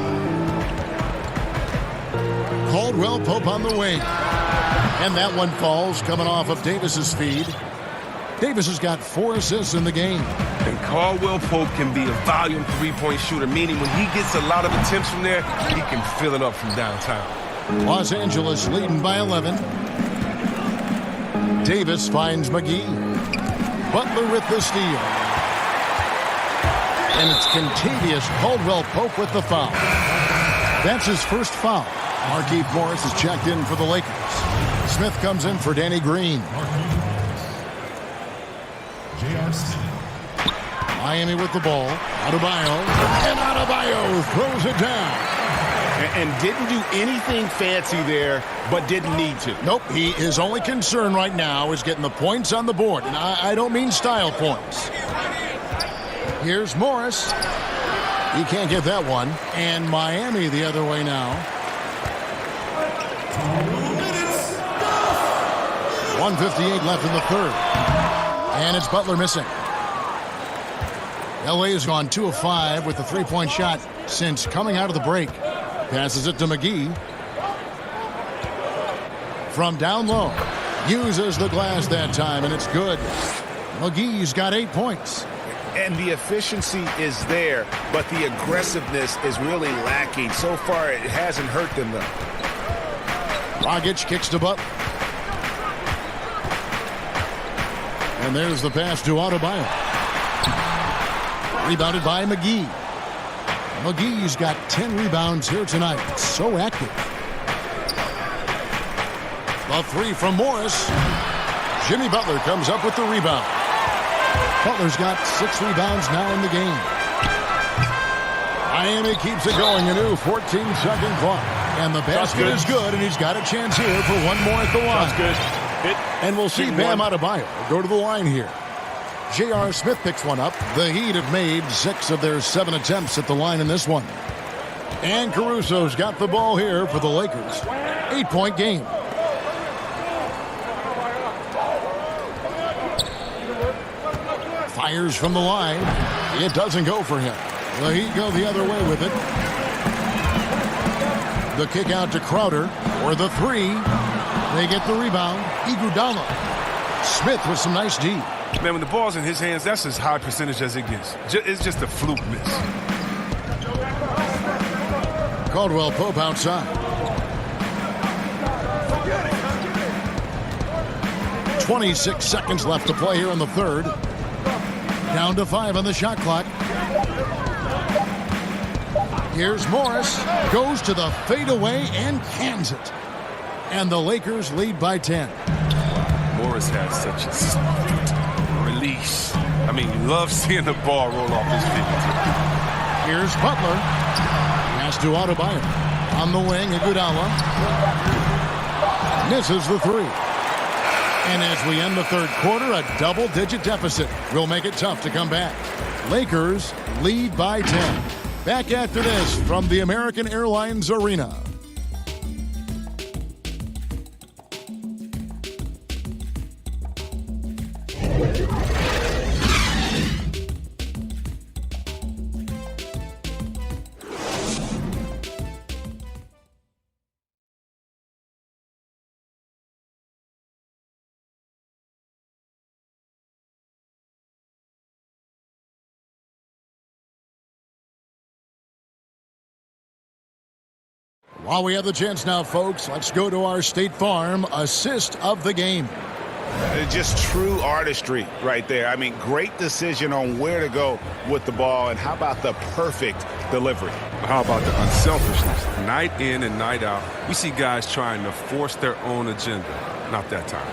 Caldwell Pope on the wing. And that one falls, coming off of Davis's feed. Davis has got 4 assists in the game. And Caldwell Pope can be a volume three-point shooter, meaning when he gets a lot of attempts from there, he can fill it up from downtown. Los Angeles leading by 11. Davis finds McGee. Butler with the steal. And it's Kentavious Caldwell Pope with the foul. That's his first foul. Markieff Morris is checked in for the Lakers. Smith comes in for Danny Green. J.R. Smith. Miami with the ball. Adebayo. And Adebayo throws it down. And didn't do anything fancy there, but didn't need to. Nope, his only concern right now is getting the points on the board. And I don't mean style points. Here's Morris. He can't get that one. And Miami the other way now. 1:58 left in the third. And it's Butler missing. LA has gone 2 of 5 with the 3-point shot since coming out of the break. Passes it to McGee. From down low. Uses the glass that time, and it's good. McGee's got 8 points. And the efficiency is there, but the aggressiveness is really lacking. So far, it hasn't hurt them, though. Dragic kicks to Butler. And there's the pass to Adebayo. Rebounded by McGee. McGee's got 10 rebounds here tonight. So active. The 3 from Morris. Jimmy Butler comes up with the rebound. Butler's got 6 rebounds now in the game. Miami keeps it going. A new 14-second clock. And the basket is good, and he's got a chance here for one more at the line. That's good. And we'll see Bam Adebayo go to the line here. J.R. Smith picks one up. The Heat have made 6 of their 7 attempts at the line in this one. And Caruso's got the ball here for the Lakers. 8-point game. Fires from the line. It doesn't go for him. The Heat go the other way with it. The kick out to Crowder for the 3. They get the rebound. Iguodala. Smith with some nice D. Man, when the ball's in his hands, that's as high percentage as it gets. It's just a fluke miss. Caldwell Pope outside. 26 seconds left to play here in the third. Down to 5 on the shot clock. Here's Morris. Goes to the fadeaway and cans it. And the Lakers lead by 10. Morris has such a swift release. I mean, you love seeing the ball roll off his feet. Here's Butler. Pass to Adebayo. On the wing, Iguodala. Misses the 3. And as we end the third quarter, a double-digit deficit will make it tough to come back. Lakers lead by 10. Back after this from the American Airlines Arena. While we have the chance now, folks, let's go to our State Farm assist of the game. Just true artistry right there. I mean, great decision on where to go with the ball, and how about the perfect delivery? How about the unselfishness? Night in and night out, we see guys trying to force their own agenda. Not that time.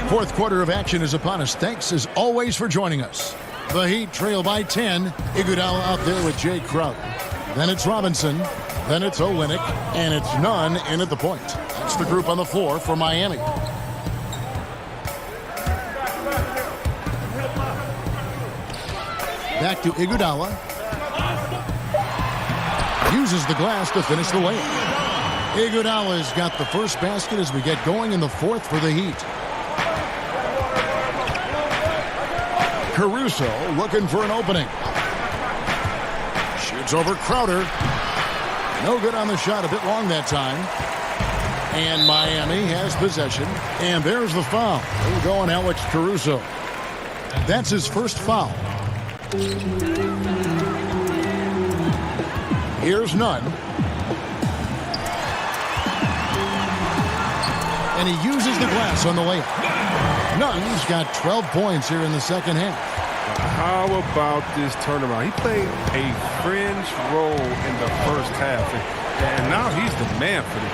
Fourth quarter of action is upon us. Thanks, as always, for joining us. The Heat trail by 10. Iguodala out there with Jay Crowder. Then it's Robinson. Then it's Olynyk, and it's Nunn in at the point. That's the group on the floor for Miami. Back to Iguodala. Uses the glass to finish the layup. Iguodala's got the first basket as we get going in the fourth for the Heat. Caruso looking for an opening. Shoots over Crowder. No good on the shot, a bit long that time. And Miami has possession. And there's the foul. We'll go on Alex Caruso. That's his first foul. Here's Nunn. And he uses the glass on the layup. Nunn's got 12 points here in the second half. How about this turnaround? He played a fringe role in the first half, and now he's the man for them.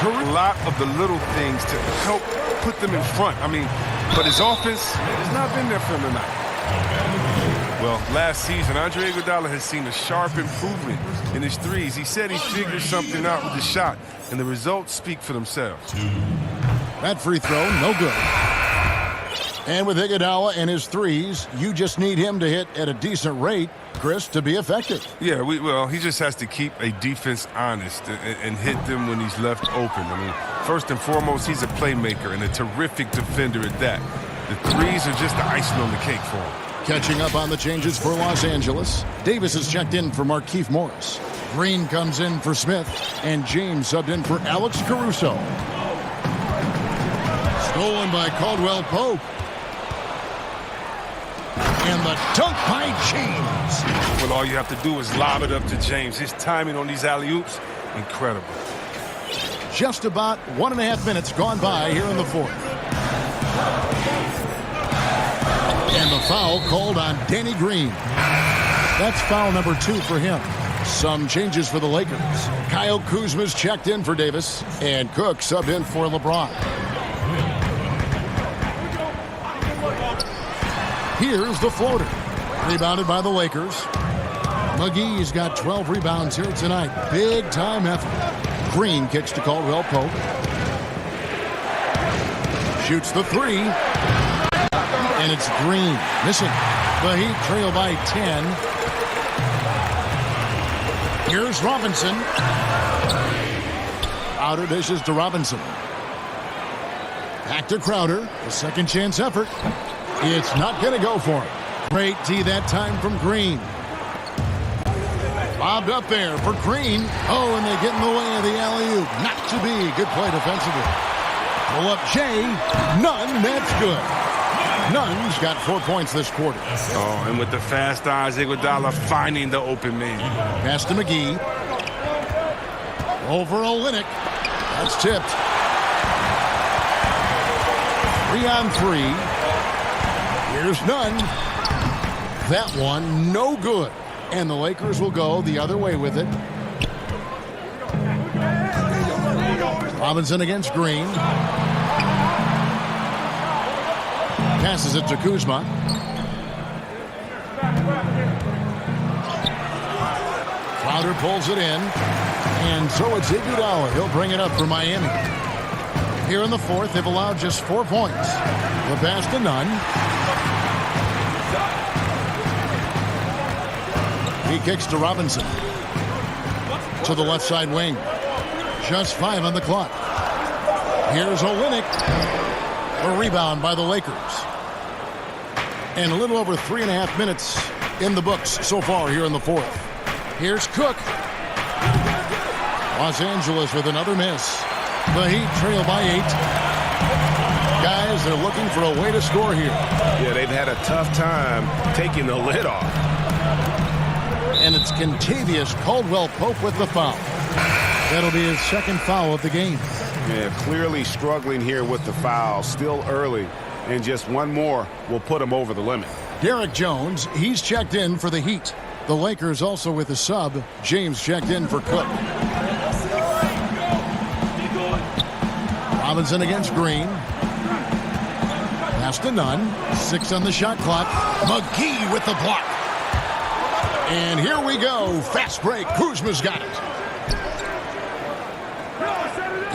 A lot of the little things to help put them in front. I mean, but his offense has not been there for him tonight. Well, last season, Andre Iguodala has seen a sharp improvement in his threes. He said he figured something out with the shot, and the results speak for themselves. That free throw, no good. And with Iguodala and his threes, you just need him to hit at a decent rate, Chris, to be effective. Yeah, well, he just has to keep a defense honest and hit them when he's left open. I mean, first and foremost, he's a playmaker and a terrific defender at that. The threes are just the icing on the cake for him. Catching up on the changes for Los Angeles. Davis is checked in for Markieff Morris. Green comes in for Smith. And James subbed in for Alex Caruso. Stolen by Caldwell Pope. And the dunk by James. Well, all you have to do is lob it up to James. His timing on these alley-oops, incredible. Just about 1.5 minutes gone by here in the fourth. And the foul called on Danny Green. That's foul number 2 for him. Some changes for the Lakers. Kyle Kuzma's checked in for Davis. And Cook subbed in for LeBron. Here's the floater. Rebounded by the Lakers. McGee's got 12 rebounds here tonight. Big time effort. Green kicks to Caldwell Pope. Shoots the 3. And it's Green missing. The Heat trail by 10. Here's Robinson. Outer dishes to Robinson. Back to Crowder. A second chance effort. It's not going to go for him. Great D that time from Green. Bobbed up there for Green. Oh, and they get in the way of the alley-oop. Not to be. Good play defensively. Pull up Jay. Nunn. That's good. Nunn's got 4 points this quarter. Oh, and with the fast eyes, Iguodala finding the open man. Pass to McGee. Over Olynyk. That's tipped. 3-on-3. Here's Nunn. That one, no good. And the Lakers will go the other way with it. Robinson against Green. Passes it to Kuzma. Crowder pulls it in. And so it's Iguodala. He'll bring it up for Miami. Here in the fourth, they've allowed just 4 points. The pass to Nunn. He kicks to Robinson. To the left side wing. Just 5 on the clock. Here's Olynyk. A rebound by the Lakers. And a little over 3.5 minutes in the books so far here in the fourth. Here's Cook. Los Angeles with another miss. The Heat trail by 8. Guys, they're looking for a way to score here. Yeah, they've had a tough time taking the lid off. And it's Kentavious Caldwell-Pope with the foul. That'll be his second foul of the game. Yeah, clearly struggling here with the foul. Still early. And just one more will put him over the limit. Derek Jones, he's checked in for the Heat. The Lakers also with a sub. James checked in for Cook. Robinson against Green. Pass to Nunn. 6 on the shot clock. McGee with the block. And here we go. Fast break. Kuzma's got it.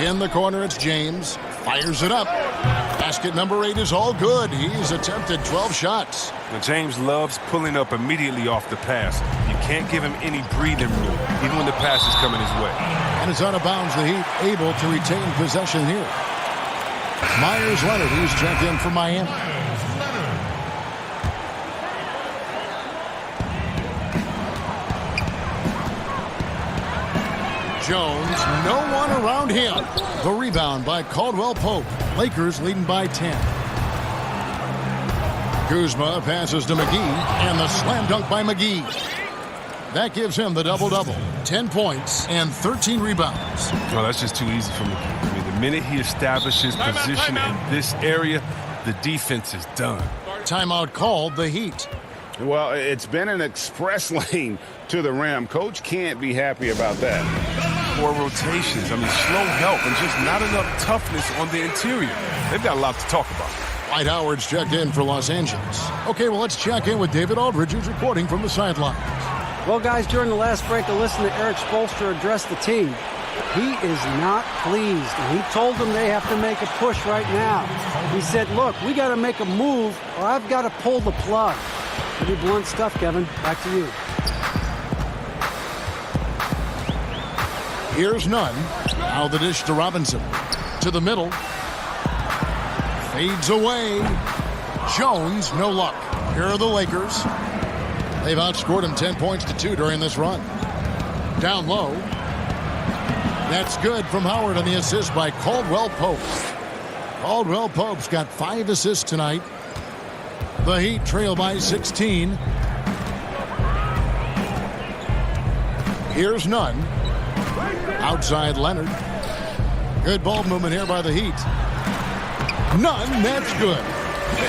In the corner, it's James. Fires it up. Basket number 8 is all good. He's attempted 12 shots. Now, James loves pulling up immediately off the pass. You can't give him any breathing room, even when the pass is coming his way. And it's out of bounds. The Heat able to retain possession here. Myers Leonard, he's checked in for Miami. Jones, no one around him. The rebound by Caldwell Pope. Lakers leading by 10. Kuzma passes to McGee, and the slam dunk by McGee. That gives him the double-double. 10 points and 13 rebounds. Oh, that's just too easy for McGee. I mean, the minute he establishes position in this area, the defense is done. Timeout called, the Heat. Well, it's been an express lane to the rim. Coach can't be happy about that. 4 rotations. I mean, slow help and just not enough toughness on the interior. They've got a lot to talk about. Dwight Howard's checked in for Los Angeles. Okay, well, let's check in with David Aldridge, who's reporting from the sidelines. Well, guys, during the last break, I listened to Eric Spoelstra address the team. He is not pleased, and he told them they have to make a push right now. He said, look, we got to make a move, or I've got to pull the plug. Pretty blunt stuff, Kevin. Back to you. Here's Nunn. Now the dish to Robinson. To the middle. Fades away. Jones, no luck. Here are the Lakers. They've outscored him 10 points to 2 during this run. Down low. That's good from Howard on the assist by Caldwell Pope. Caldwell Pope's got 5 assists tonight. The Heat trail by 16. Here's Nunn. Outside Leonard. Good ball movement here by the Heat. Nunn, that's good.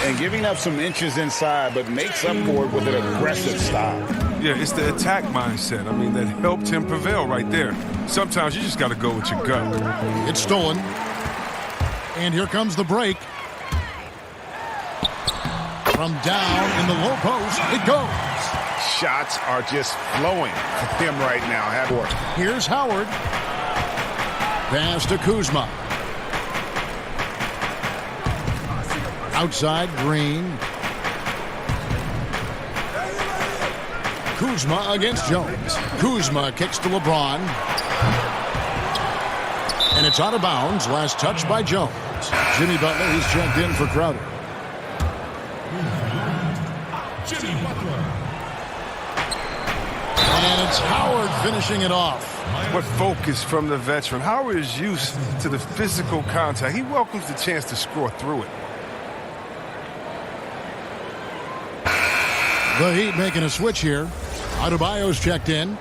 And giving up some inches inside, but makes up for it with an aggressive style. Yeah, it's the attack mindset. I mean, that helped him prevail right there. Sometimes you just got to go with your gut. It's stolen. And here comes the break. From down in the low post, it goes. Shots are just flowing for him right now. Here's Howard. Pass to Kuzma. Outside Green. Kuzma against Jones. Kuzma kicks to LeBron. And it's out of bounds. Last touch by Jones. Jimmy Butler, he's checked in for Crowder. Jimmy Butler. And it's Howard finishing it off. What focus from the veteran. Howard is used to the physical contact. He welcomes the chance to score through it. The Heat making a switch here. Adebayo's checked in.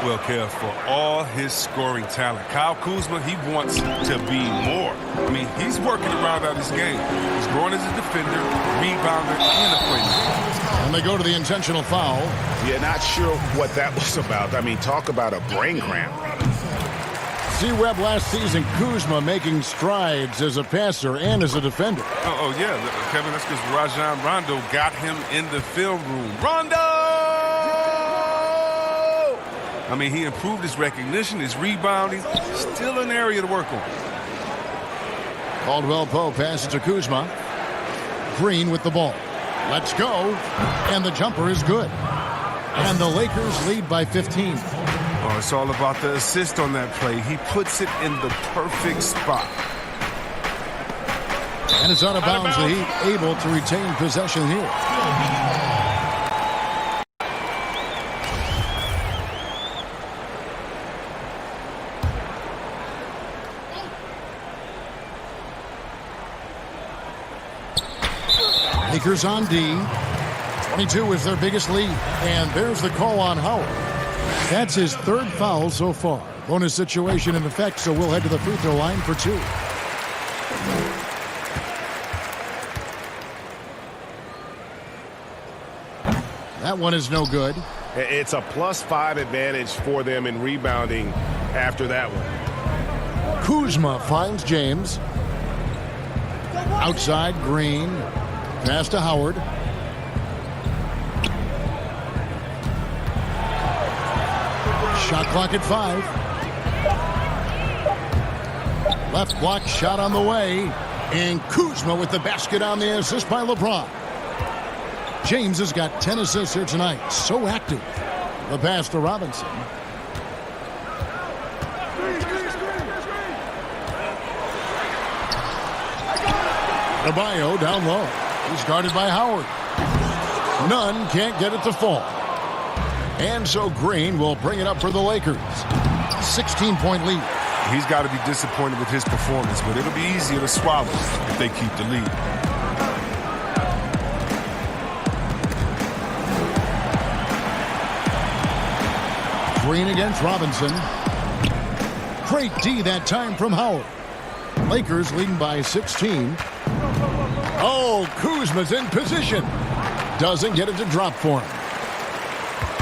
Well, Kev, for all his scoring talent, Kyle Kuzma, he wants to be more. I mean, he's working around out his game. He's growing as a defender, rebounder, and a playmaker. And they go to the intentional foul. Yeah, not sure what that was about. I mean, talk about a brain cramp. C-Web last season, Kuzma making strides as a passer and as a defender. Oh yeah, Kevin, that's because Rajon Rondo got him in the film room. Rondo! I mean, he improved his recognition, his rebounding. Still an area to work on. Caldwell Pope passes to Kuzma. Green with the ball. Let's go. And the jumper is good. And the Lakers lead by 15. Oh, it's all about the assist on that play. He puts it in the perfect spot. And it's out of bounds. The Heat able to retain possession here. Lakers on D. 22 is their biggest lead. And there's the call on Howard. That's his 3rd foul so far. Bonus situation in effect, so we'll head to the free throw line for 2. That one is no good. It's a +5 advantage for them in rebounding after that one. Kuzma finds James. Outside, Green. Pass to Howard. Shot clock at 5. Left block shot on the way. And Kuzma with the basket on the assist by LeBron. James has got 10 assists here tonight. So active. The pass to Robinson. Adebayo down low. He's guarded by Howard. Nunn can't get it to fall. And so Green will bring it up for the Lakers. 16-point lead. He's got to be disappointed with his performance, but it'll be easier to swallow if they keep the lead. Green against Robinson. Great D that time from Howard. Lakers leading by 16. Oh, Kuzma's in position. Doesn't get it to drop for him.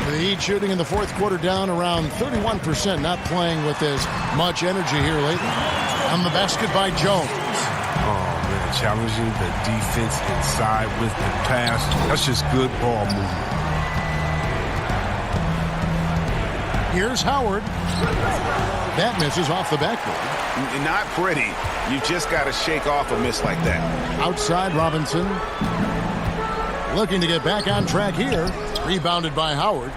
The Heat shooting in the fourth quarter down around 31%. Not playing with as much energy here lately. On the basket by Jones. Oh, man, challenging the defense inside with the pass. That's just good ball movement. Here's Howard. That misses off the backboard. Not pretty. You just got to shake off a miss like that. Outside Robinson. Looking to get back on track here. Rebounded by Howard.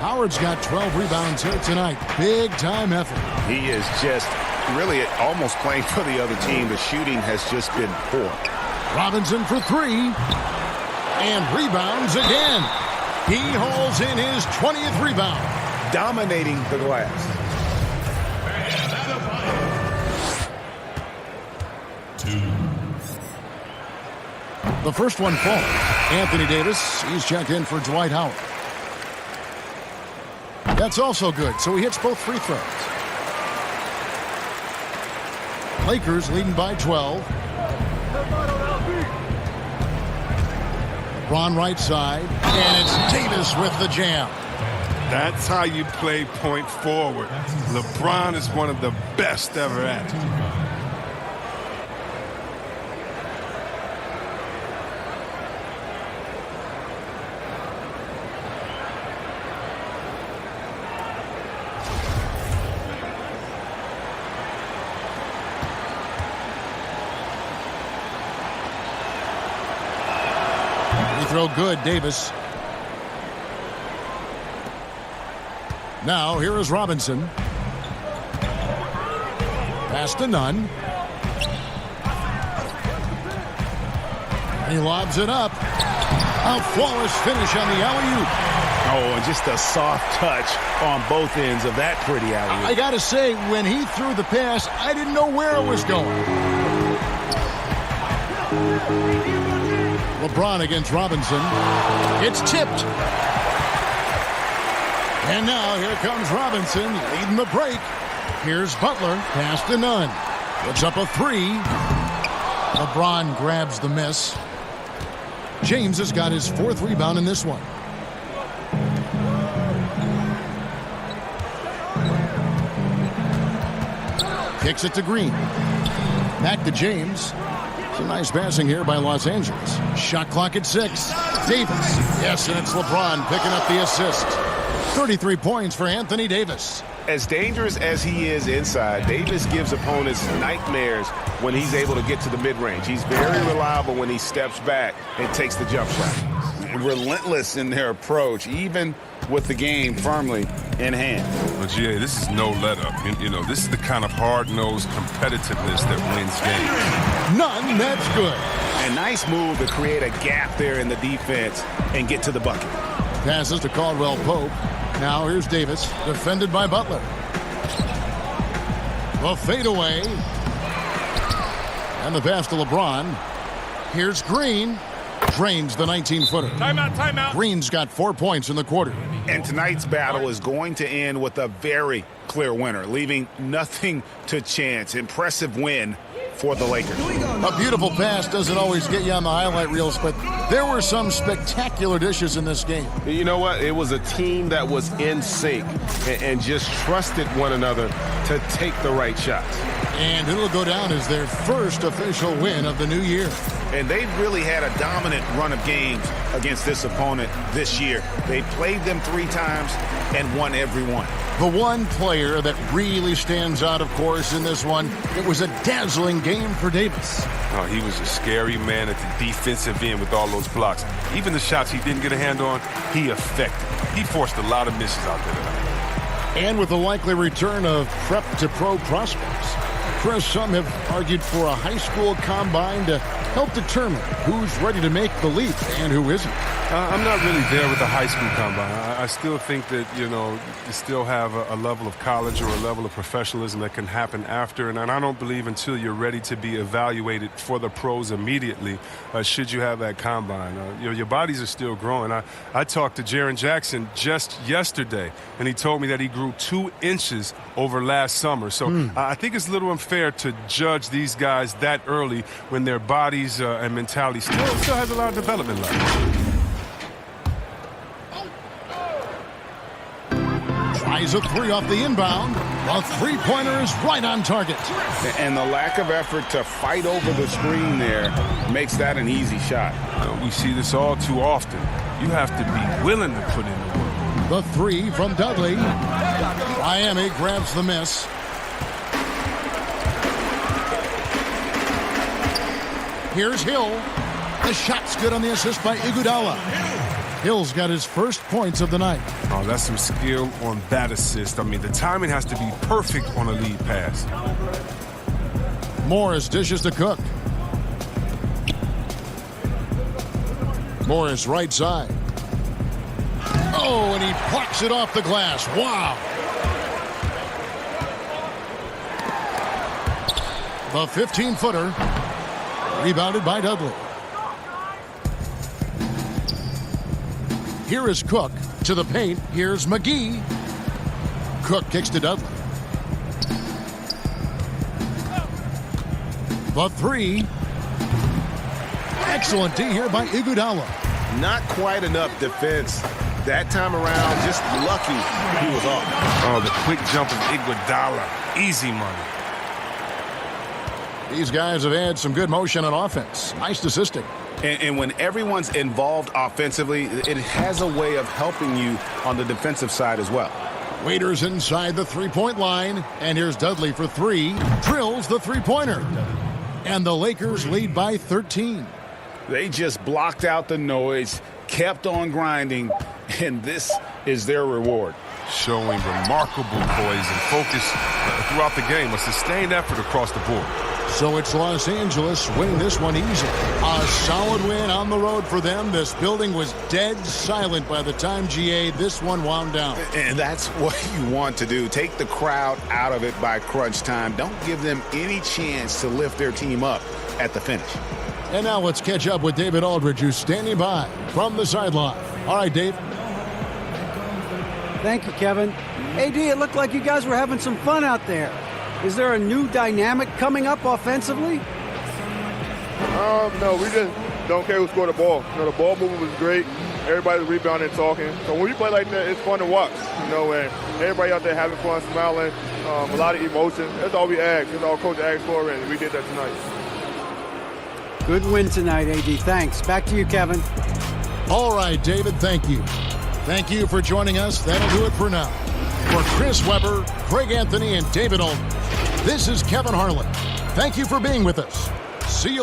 Howard's got 12 rebounds here tonight. Big time effort. He is just really almost playing for the other team. The shooting has just been poor. Robinson for 3. And rebounds again. He holds in his 20th rebound. Dominating the glass. The first one falls. Anthony Davis, he's checked in for Dwight Howard. That's also good, so he hits both free throws. Lakers leading by 12. LeBron right side, and it's Davis with the jam. That's how you play point forward. LeBron is one of the best ever at it. Throw good, Davis. Now here is Robinson. Pass to Nunn. He lobs it up. A flawless finish on the alley-oop. Oh, and just a soft touch on both ends of that pretty alley-oop. I gotta say, when he threw the pass, I didn't know where it was going. LeBron against Robinson. It's tipped. And now here comes Robinson leading the break. Here's Butler. Pass to Nunn. Puts up a 3. LeBron grabs the miss. James has got his 4th rebound in this one. Kicks it to Green. Back to James. Some nice passing here by Los Angeles. Shot clock at 6. Davis. Yes, and it's LeBron picking up the assist. 33 points for Anthony Davis. As dangerous as he is inside, Davis gives opponents nightmares when he's able to get to the mid-range. He's very reliable when he steps back and takes the jump shot. Relentless in their approach, even with the game firmly in hand. Well, GA, this is no let-up. You know, this is the kind of hard-nosed competitiveness that wins games. None, that's good. A nice move to create a gap there in the defense and get to the bucket. Passes to Caldwell Pope. Now here's Davis, defended by Butler. The fadeaway. And the pass to LeBron. Here's Green. Drains the 19-footer. Timeout, timeout. Green's got 4 points in the quarter. And tonight's battle is going to end with a very clear winner, leaving nothing to chance. Impressive win for the Lakers. A beautiful pass doesn't always get you on the highlight reels, but there were some spectacular dishes in this game. You know what? It was a team that was in sync and just trusted one another to take the right shots. And it'll go down as their first official win of the new year. And they've really had a dominant run of games against this opponent this year. They played them 3 times and won every one. The one player that really stands out, of course, in this one, it was a dazzling game for Davis. Oh, he was a scary man at the defensive end with all those blocks. Even the shots he didn't get a hand on, he affected. He forced a lot of misses out there tonight. And with the likely return of prep to pro prospects, Chris, some have argued for a high school combine to help determine who's ready to make the leap and who isn't. I'm not really there with the high school combine. I still think that, you still have a level of college or a level of professionalism that can happen after. And I don't believe until you're ready to be evaluated for the pros immediately, should you have that combine. Your bodies are still growing. I talked to Jaren Jackson just yesterday, and he told me that he grew 2 inches over last summer. So I think it's a little unfair to judge these guys that early when their bodies and mentality still has a lot of development left. Tries a 3 off the inbound. The three-pointer is right on target. And the lack of effort to fight over the screen there makes that an easy shot. We see this all too often. You have to be willing to put in the work. The 3 from Dudley. Miami grabs the miss. Here's Hill. The shot's good on the assist by Iguodala. Hill's got his first points of the night. Oh, that's some skill on that assist. I mean, the timing has to be perfect on a lead pass. Morris dishes to Cook. Morris right side. Oh, and he plucks it off the glass. Wow. The 15-footer. Rebounded by Dudley. Here is Cook to the paint. Here's McGee. Cook kicks to Dudley. The 3. Excellent D here by Iguodala. Not quite enough defense. That time around, just lucky he was off. Oh, the quick jump of Iguodala. Easy money. These guys have had some good motion on offense. Nice assisting. And when everyone's involved offensively, it has a way of helping you on the defensive side as well. Waiters inside the three-point line. And here's Dudley for 3. Drills the three-pointer. And the Lakers lead by 13. They just blocked out the noise, kept on grinding, and this is their reward. Showing remarkable poise and focus throughout the game. A sustained effort across the board. So it's Los Angeles winning this one easy. A solid win on the road for them. This building was dead silent by the time, GA, this one wound down. And that's what you want to do. Take the crowd out of it by crunch time. Don't give them any chance to lift their team up at the finish. And now let's catch up with David Aldridge, who's standing by from the sideline. All right, Dave. Thank you, Kevin. AD, it looked like you guys were having some fun out there. Is there a new dynamic coming up offensively? No, we just don't care who scored the ball. The ball movement was great. Everybody's rebounding and talking. So when you play like that, it's fun to watch. And everybody out there having fun, smiling, a lot of emotion. That's all we ask. That's all Coach asked for, and we did that tonight. Good win tonight, AD. Thanks. Back to you, Kevin. All right, David, thank you. Thank you for joining us. That'll do it for now. For Chris Webber, Craig Anthony, and David Aldridge, this is Kevin Harlan. Thank you for being with us. See you later.